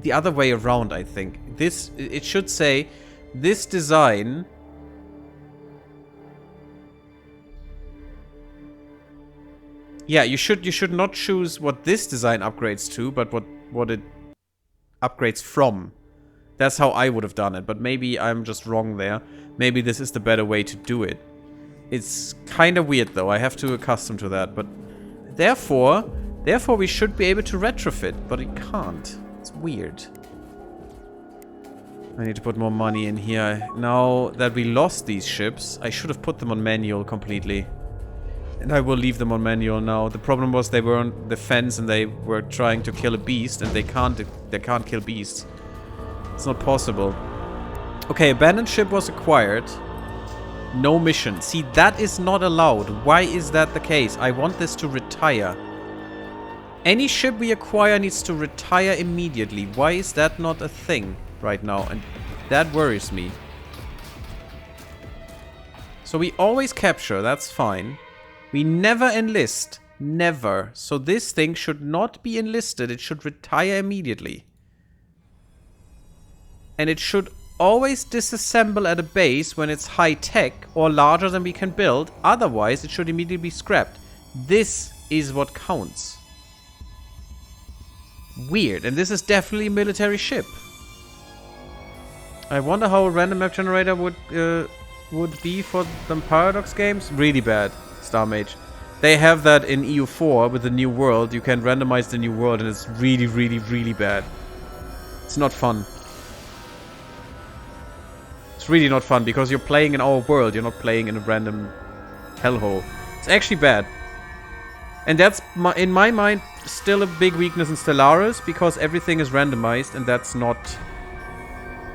the other way around, I think. This, it should say, this design... Yeah, you should not choose what this design upgrades to, but what it upgrades from. That's how I would have done it, but maybe I'm just wrong there. Maybe this is the better way to do it. It's kind of weird though, I have to accustom to that, but therefore we should be able to retrofit, but it can't. It's weird. I need to put more money in here. Now that we lost these ships, I should have put them on manual completely. And I will leave them on manual now. The problem was they were on the fence and they were trying to kill a beast, and they can't kill beasts. It's not possible. Okay, abandoned ship was acquired. No mission. See, that is not allowed. Why is that the case? I want this to retire. Any ship we acquire needs to retire immediately. Why is that not a thing right now? And that worries me. So we always capture, that's fine. We never enlist. Never. So this thing should not be enlisted. It should retire immediately. And it should always disassemble at a base when it's high tech or larger than we can build. Otherwise, it should immediately be scrapped. This is what counts. Weird. And this is definitely a military ship. I wonder how a random map generator would be for them Paradox games. Really bad. Star Mage. They have that in EU4 with the new world. You can randomize the new world and it's really, really, really bad. It's not fun. It's really not fun because you're playing in our world. You're not playing in a random hellhole. It's actually bad. And that's, in my mind, still a big weakness in Stellaris because everything is randomized and that's not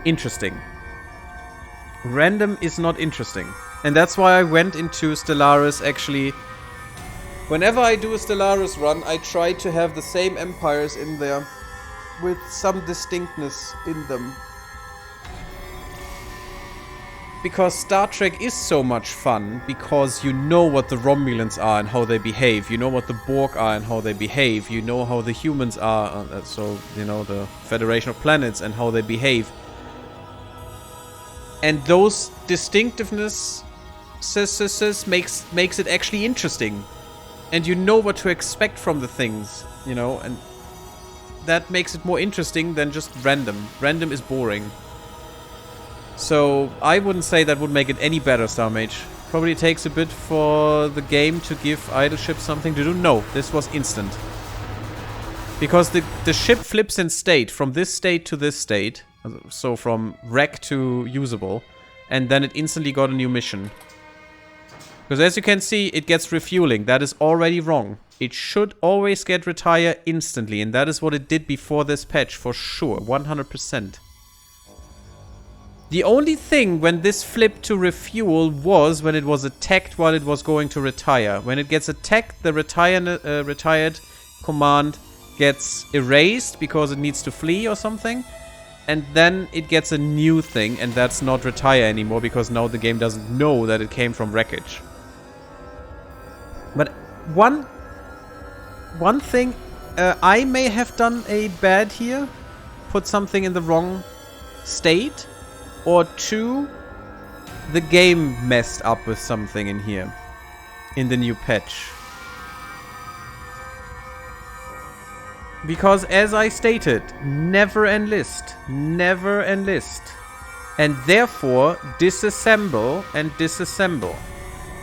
interesting. Random is not interesting. And that's why I went into Stellaris actually Whenever I do a Stellaris run, I try to have the same empires in there with some distinctness in them. Because Star Trek is so much fun, because you know what the Romulans are and how they behave. You know what the Borg are and how they behave. You know how the humans are, so, you know, the Federation of Planets and how they behave. And those distinctiveness makes it actually interesting. And you know what to expect from the things, you know, and that makes it more interesting than just random. Random is boring. So, I wouldn't say that would make it any better, Star Mage. Probably takes a bit for the game to give idle ships something to do. No, this was instant. Because the ship flips in state, from this state to this state. So, from wreck to usable. And then it instantly got a new mission. Because as you can see, it gets refueling. That is already wrong. It should always get retire instantly. And that is what it did before this patch, for sure. 100%. The only thing when this flipped to refuel was when it was attacked while it was going to retire. When it gets attacked, the retired command gets erased because it needs to flee or something. And then it gets a new thing, and that's not retire anymore because now the game doesn't know that it came from wreckage. But one thing, I may have done a bad here. Put something in the wrong state. Or 2, the game messed up with something in here. In the new patch. Because as I stated, never enlist. Never enlist. And therefore, disassemble and disassemble.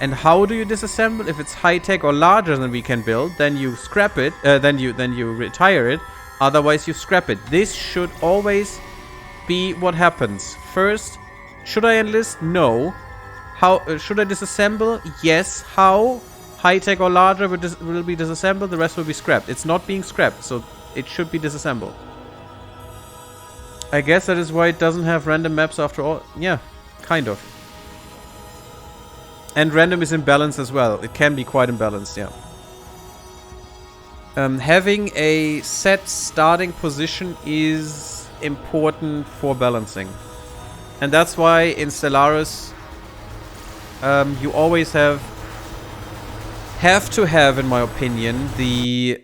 And how do you disassemble? If it's high-tech or larger than we can build, then you scrap it, then you retire it. Otherwise, you scrap it. This should always be what happens. First, should I enlist? No. How should I disassemble? Yes. How? High-tech or larger will be disassembled, the rest will be scrapped. It's not being scrapped, so it should be disassembled. I guess that is why it doesn't have random maps after all. Yeah, kind of. And random is imbalanced as well. It can be quite imbalanced, yeah. Having a set starting position is important for balancing. And that's why in Stellaris you always have to have, in my opinion, the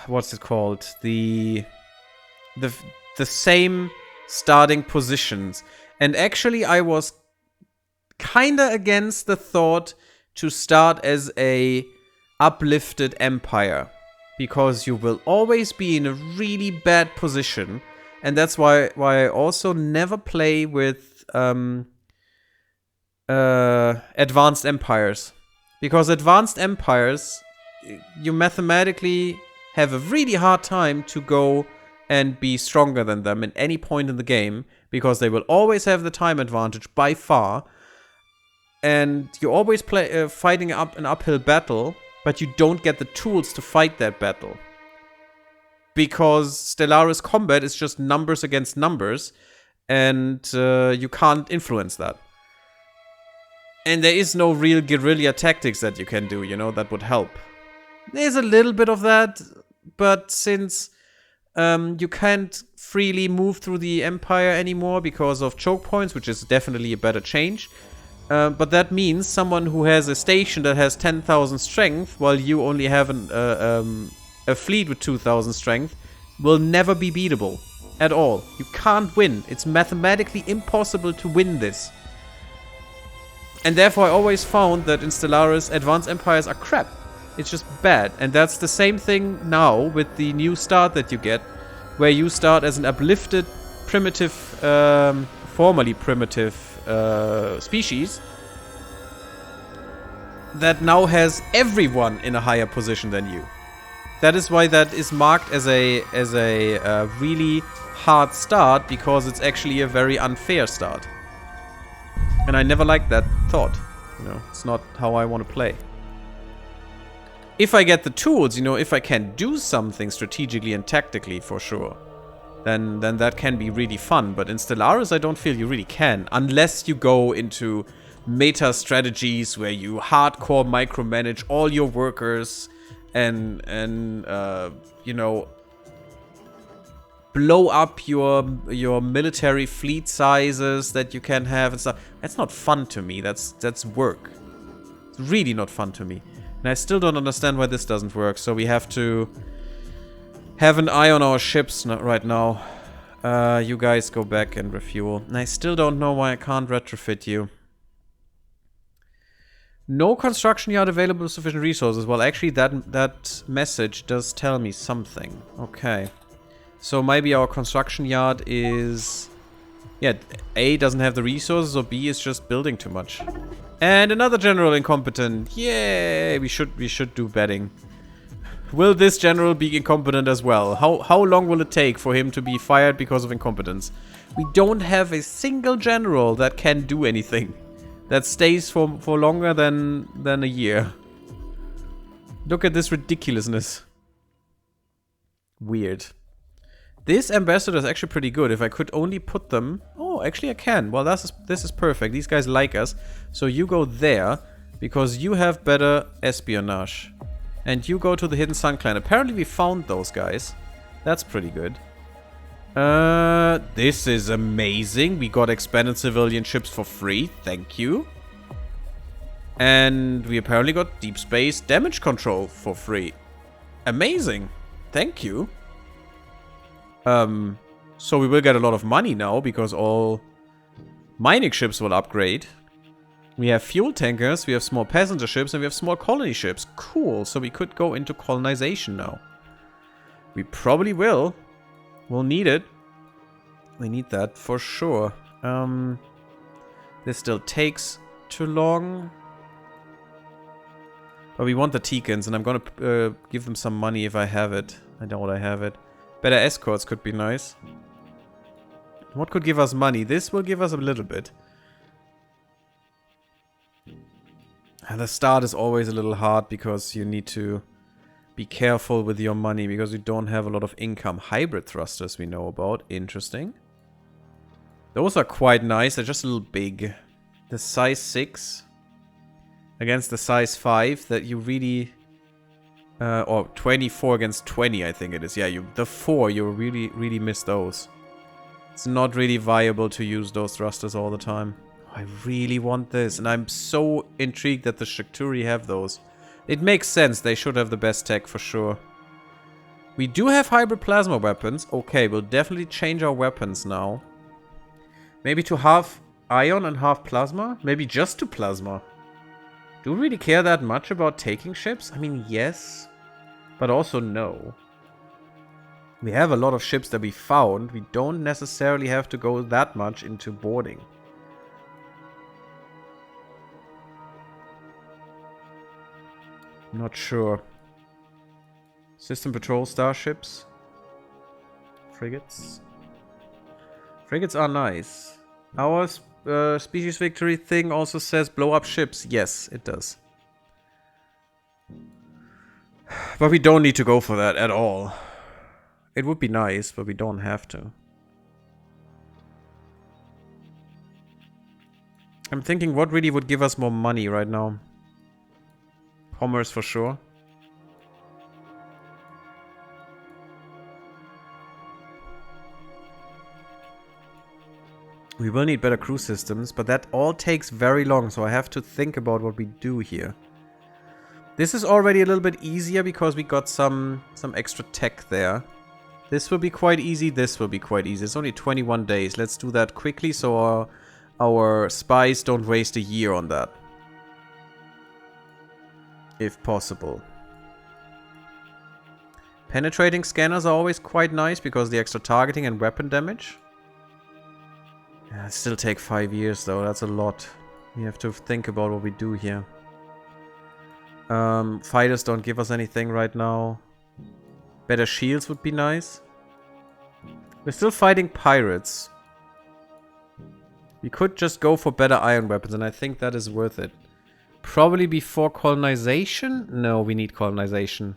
what's it called? The same starting positions. And actually I was kinda against the thought to start as a uplifted empire, because you will always be in a really bad position, and that's why I also never play with advanced empires, because advanced empires, you mathematically have a really hard time to go and be stronger than them at any point in the game, because they will always have the time advantage by far, and you always play fighting an uphill battle. But you don't get the tools to fight that battle. Because Stellaris combat is just numbers against numbers. And you can't influence that. And there is no real guerrilla tactics that you can do, you know, that would help. There's a little bit of that. But since you can't freely move through the Empire anymore because of choke points, which is definitely a better change. But that means someone who has a station that has 10,000 strength, while you only have a fleet with 2,000 strength, will never be beatable. At all. You can't win. It's mathematically impossible to win this. And therefore I always found that in Stellaris, advanced empires are crap. It's just bad. And that's the same thing now with the new start that you get, where you start as an uplifted, primitive, formerly primitive species that now has everyone in a higher position than you. That is why that is marked as a really hard start, because it's actually a very unfair start. And I never liked that thought. You know, it's not how I want to play. If I get the tools, you know, if I can do something strategically and tactically, for sure, then that can be really fun. But in Stellaris, I don't feel you really can. Unless you go into meta strategies where you hardcore micromanage all your workers and you know, blow up your military fleet sizes that you can have and stuff. That's not fun to me. That's work. It's really not fun to me. And I still don't understand why this doesn't work. So we have to have an eye on our ships right now. You guys go back and refuel. And I still don't know why I can't retrofit you. No construction yard available with sufficient resources. Well, actually, that message does tell me something. Okay. So maybe our construction yard is... yeah, A, doesn't have the resources, or B, is just building too much. And another general incompetent. Yay! We should do betting. Will this general be incompetent as well? How long will it take for him to be fired because of incompetence? We don't have a single general that can do anything. That stays for longer than a year. Look at this ridiculousness. Weird. This ambassador is actually pretty good. If I could only put them... oh, actually I can. Well, this is perfect. These guys like us. So you go there, because you have better espionage. And you go to the Hidden Sun Clan. Apparently we found those guys. That's pretty good. This is amazing. We got expanded civilian ships for free. Thank you. And we apparently got deep space damage control for free. Amazing. Thank you. So we will get a lot of money now, because all mining ships will upgrade. We have fuel tankers, we have small passenger ships, and we have small colony ships. Cool, so we could go into colonization now. We probably will. We'll need it. We need that for sure. This still takes too long. But we want the Teekans, and I'm gonna give them some money if I have it. I doubt I have it. Better escorts could be nice. What could give us money? This will give us a little bit. And the start is always a little hard, because you need to be careful with your money, because you don't have a lot of income. Hybrid thrusters we know about. Interesting. Those are quite nice. They're just a little big. The size 6 against the size 5 that you really... or 24 against 20, I think it is. Yeah, the 4, you really miss those. It's not really viable to use those thrusters all the time. I really want this, and I'm so intrigued that the Shakturi have those. It makes sense, they should have the best tech for sure. We do have hybrid plasma weapons. Okay, we'll definitely change our weapons now. Maybe to half ion and half plasma? Maybe just to plasma. Do we really care that much about taking ships? I mean, yes, but also no. We have a lot of ships that we found. We don't necessarily have to go that much into boarding. Not sure. System patrol starships. Frigates. Frigates are nice. Our species victory thing also says blow up ships. Yes, it does. But we don't need to go for that at all. It would be nice, but we don't have to. I'm thinking what really would give us more money right now. Commerce for sure. We will need better crew systems, but that all takes very long, so I have to think about what we do here. This is already a little bit easier because we got some extra tech there. This will be quite easy, this will be quite easy. It's only 21 days. Let's do that quickly so our spies don't waste a year on that. If possible. Penetrating scanners are always quite nice because the extra targeting and weapon damage. Yeah, it still take 5 years though, that's a lot. We have to think about what we do here. Fighters don't give us anything right now. Better shields would be nice. We're still fighting pirates. We could just go for better iron weapons, and I think that is worth it. Probably before colonization? No, we need colonization.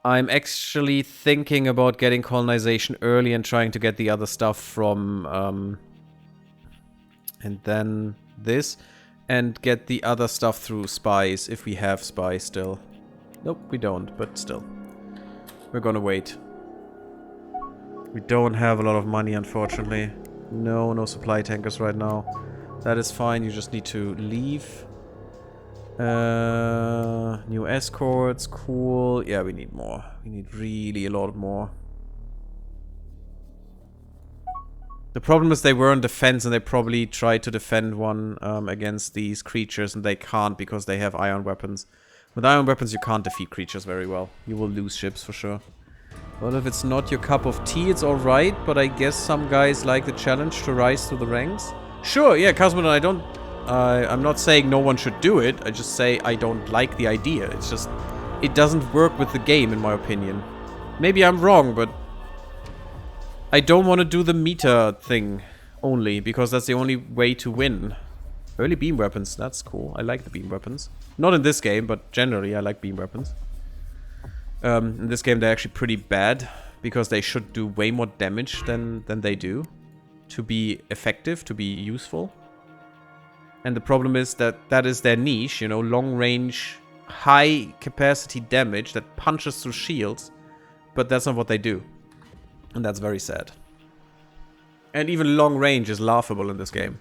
I'm actually thinking about getting colonization early and trying to get the other stuff from... and then this. And get the other stuff through spies, if we have spies still. Nope, we don't, but still. We're gonna wait. We don't have a lot of money, unfortunately. No supply tankers right now. That is fine, you just need to leave. New escorts, cool. Yeah, we need more. We need really a lot more. The problem is they were on defense and they probably tried to defend one against these creatures and they can't because they have ion weapons. With ion weapons you can't defeat creatures very well. You will lose ships for sure. Well, if it's not your cup of tea, it's alright, but I guess some guys like the challenge to rise through the ranks. Sure, yeah, Cosmonaut, I'm not saying no one should do it, I just say I don't like the idea. It's just, it doesn't work with the game in my opinion. Maybe I'm wrong, but I don't want to do the meta thing only, because that's the only way to win. Early beam weapons, that's cool. I like the beam weapons. Not in this game, but generally I like beam weapons. In this game they're actually pretty bad, because they should do way more damage than they do. To be effective, to be useful. And the problem is that that is their niche, you know, long range, high capacity damage that punches through shields. But that's not what they do. And that's very sad. And even long range is laughable in this game.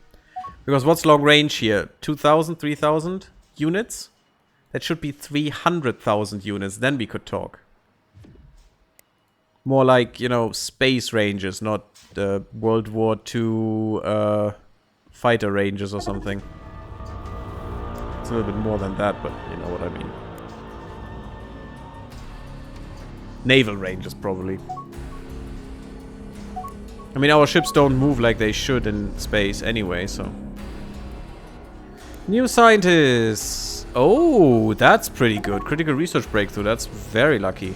Because what's long range here? 2,000, 3,000 units? That should be 300,000 units, then we could talk. More like, you know, space ranges, not World War II fighter ranges or something. It's a little bit more than that, but you know what I mean. Naval ranges, probably. I mean, our ships don't move like they should in space anyway, so... New scientists! Oh, that's pretty good. Critical research breakthrough, that's very lucky.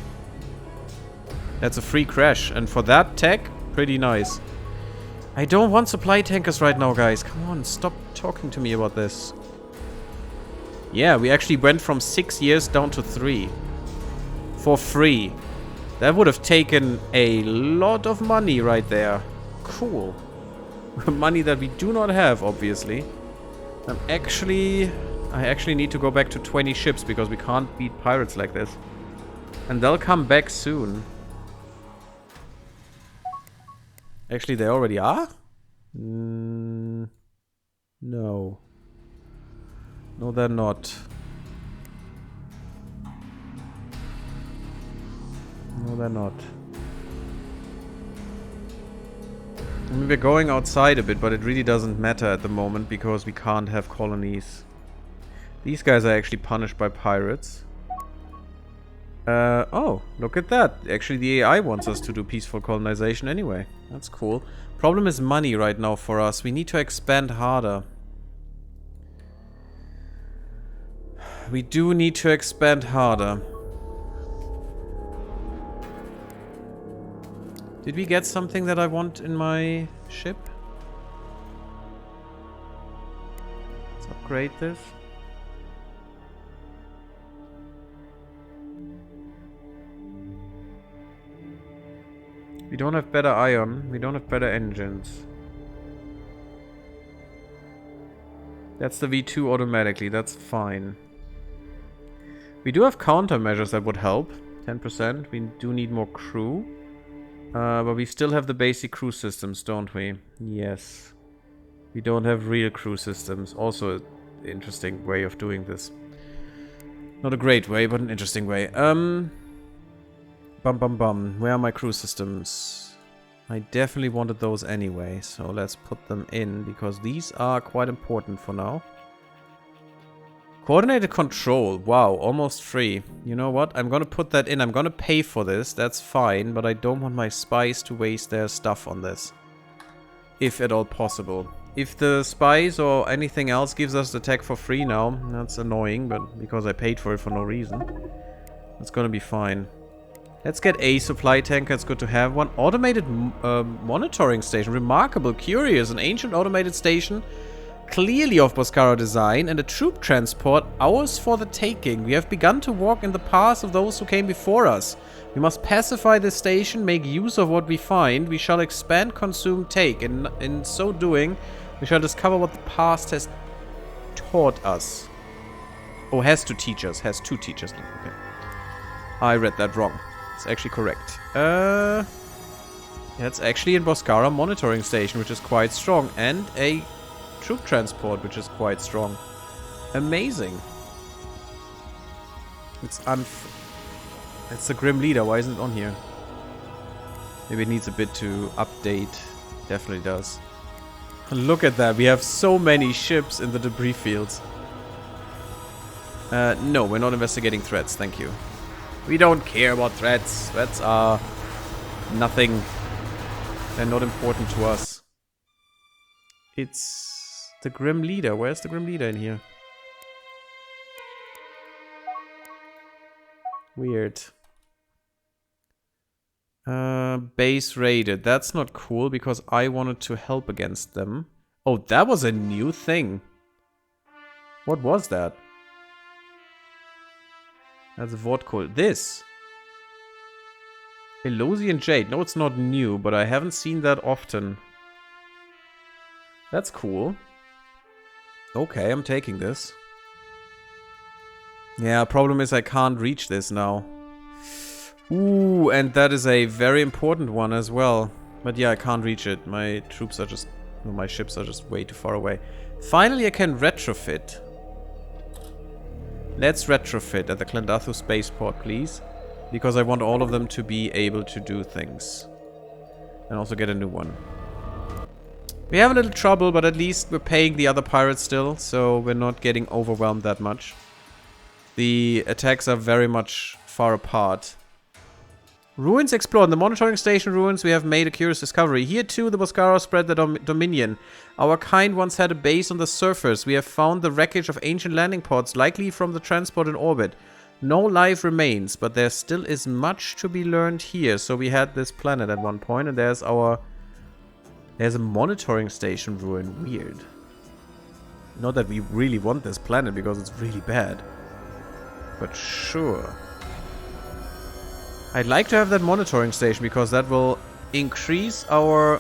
That's a free crash, and for that tech, pretty nice. I don't want supply tankers right now, guys. Come on, stop talking to me about this. Yeah, we actually went from 6 years down to 3. For free. That would have taken a lot of money right there. Cool. Money that we do not have, obviously. I actually need to go back to 20 ships because we can't beat pirates like this. And they'll come back soon. Actually, they already are? No. No, they're not. No, they're not. I mean, we're going outside a bit, but it really doesn't matter at the moment because we can't have colonies. These guys are actually punished by pirates. Oh, look at that. Actually, the AI wants us to do peaceful colonization anyway. That's cool. Problem is money right now for us. We need to expand harder. We do need to expand harder. Did we get something that I want in my ship? Let's upgrade this. We don't have better ion. We don't have better engines. That's the V2 automatically. That's fine. We do have countermeasures that would help. 10%. We do need more crew. But we still have the basic crew systems, don't we? Yes. We don't have real crew systems. Also an interesting way of doing this. Not a great way, but an interesting way. Bum bum bum. Where are my crew systems? I definitely wanted those anyway, so let's put them in, because these are quite important for now. Coordinated control. Wow, almost free. You know what? I'm gonna put that in. I'm gonna pay for this. That's fine, but I don't want my spies to waste their stuff on this. If at all possible. If the spies or anything else gives us the tech for free now, that's annoying, but because I paid for it for no reason. It's gonna be fine. Let's get a supply tanker. It's good to have one. Automated monitoring station. Remarkable. Curious. An ancient automated station. Clearly of Boskaran design, and a troop transport, ours for the taking. We have begun to walk in the paths of those who came before us. We must pacify this station, make use of what we find. We shall expand, consume, take. In so doing, we shall discover what the past has taught us. Oh, has to teach us. Has to teach us. Okay. I read that wrong. It's actually correct. That's actually in Boskaran monitoring station, which is quite strong. And a troop transport, which is quite strong. Amazing. It's the Grim Leader. Why isn't it on here? Maybe it needs a bit to update. Definitely does. Look at that. We have so many ships in the debris fields. No, we're not investigating threats. Thank you. We don't care about threats. Threats are nothing. They're not important to us. It's the Grim Leader. Where's the Grim Leader in here? Weird. Base raided. That's not cool because I wanted to help against them. Oh, that was a new thing. What was that? That's a Vortkul. This. Elosian Jade. No, it's not new, but I haven't seen that often. That's cool. Okay, I'm taking this. Yeah, problem is I can't reach this now. Ooh, and that is a very important one as well. But yeah, I can't reach it. My troops are just... well, my ships are just way too far away. Finally, I can retrofit. Let's retrofit at the Clendathu spaceport, please. Because I want all of them to be able to do things. And also get a new one. We have a little trouble, but at least we're paying the other pirates still. So we're not getting overwhelmed that much. The attacks are very much far apart. Ruins explored. In the monitoring station ruins, we have made a curious discovery. Here too, the Boskaran spread their dominion. Our kind once had a base on the surface. We have found the wreckage of ancient landing pods, likely from the transport in orbit. No life remains, but there still is much to be learned here. So we had this planet at one point, and there's a monitoring station ruin. Weird. Not that we really want this planet, because it's really bad. But sure. I'd like to have that monitoring station because that will increase our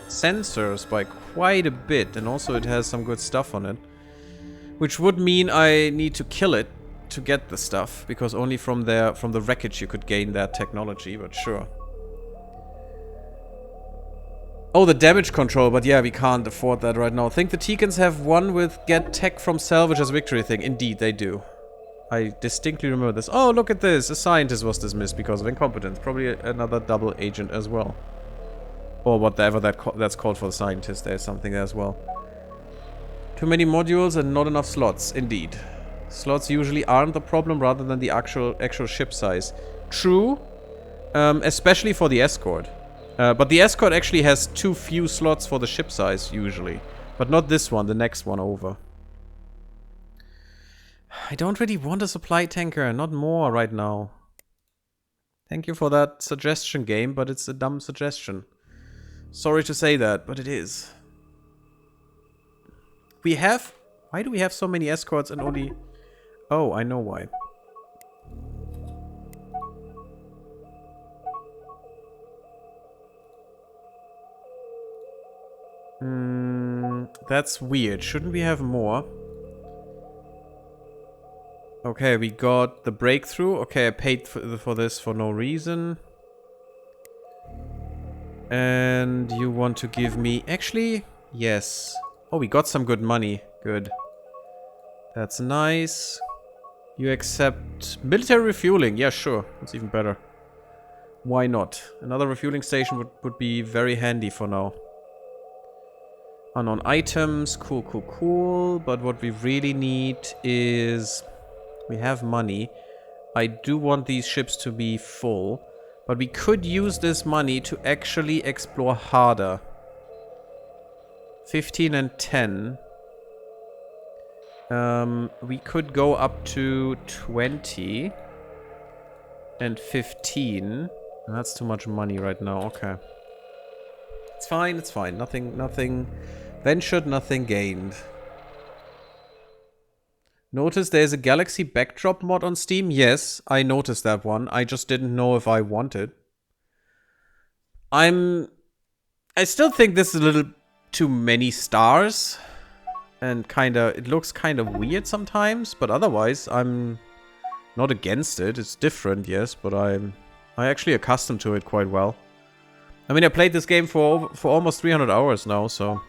sensors by quite a bit. And also it has some good stuff on it. Which would mean I need to kill it to get the stuff. Because only from the wreckage you could gain that technology, but sure. Oh, the damage control, but yeah, we can't afford that right now. I think the Teekans have one with get tech from salvage as victory thing. Indeed, they do. I distinctly remember this. Oh, look at this. A scientist was dismissed because of incompetence. Probably another double agent as well. Or whatever that's called for the scientist. There's something there as well. Too many modules and not enough slots. Indeed. Slots usually aren't the problem rather than the actual ship size. True. Especially for the escort. But the escort actually has too few slots for the ship size usually. But not this one. The next one over. I don't really want a supply tanker, not more right now. Thank you for that suggestion, game, but it's a dumb suggestion. Sorry to say that, but it is. We have... Why do we have so many escorts and only... Oh, I know why. That's weird. Shouldn't we have more? Okay, we got the breakthrough. Okay, I paid for this for no reason. And you want to give me... Actually, yes. Oh, we got some good money. Good. That's nice. You accept military refueling. Yeah, sure. That's even better. Why not? Another refueling station would be very handy for now. Unknown items. Cool, cool, cool. But what we really need is... We have money. I do want these ships to be full. But we could use this money to actually explore harder. 15 and 10. We could go up to 20. And 15. That's too much money right now. Okay. It's fine, it's fine. Nothing ventured, nothing gained. Notice there's a Galaxy Backdrop mod on Steam. Yes, I noticed that one. I just didn't know if I wanted. I still think this is a little too many stars. And it looks kind of weird sometimes, but otherwise I'm not against it. It's different, yes, but I'm actually accustomed to it quite well. I mean, I played this game for almost 300 hours now, so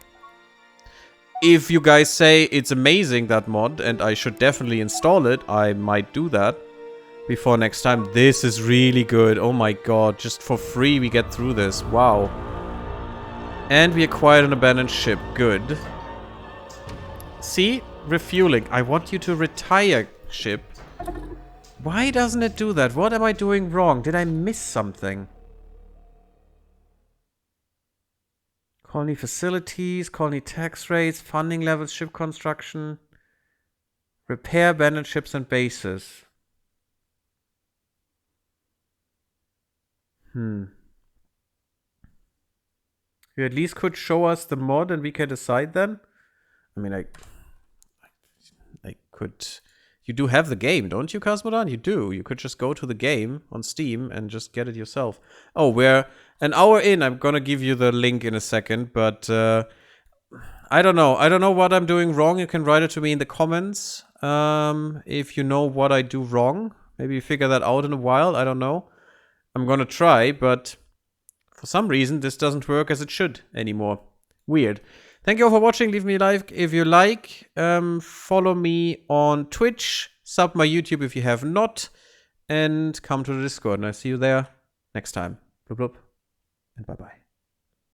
if you guys say it's amazing, that mod, and I should definitely install it, I might do that before next time. This is really good. Oh my god, just for free we get through this. Wow. And we acquired an abandoned ship. Good. See? Refueling. I want you to retire, ship. Why doesn't it do that? What am I doing wrong? Did I miss something? Colony facilities, colony tax rates, funding levels, ship construction. Repair abandoned ships and bases. You at least could show us the mod and we can decide then? I mean, I could... You do have the game, don't you, Cosmodan? You do. You could just go to the game on Steam and just get it yourself. Oh, we're an hour in. I'm gonna give you the link in a second, but I don't know. I don't know what I'm doing wrong. You can write it to me in the comments if you know what I do wrong. Maybe figure that out in a while. I don't know. I'm gonna try, but for some reason this doesn't work as it should anymore. Weird. Thank you all for watching. Leave me a like if you like. Follow me on Twitch. Sub my YouTube if you have not. And come to the Discord. And I see you there next time. Bloop bloop. And bye-bye.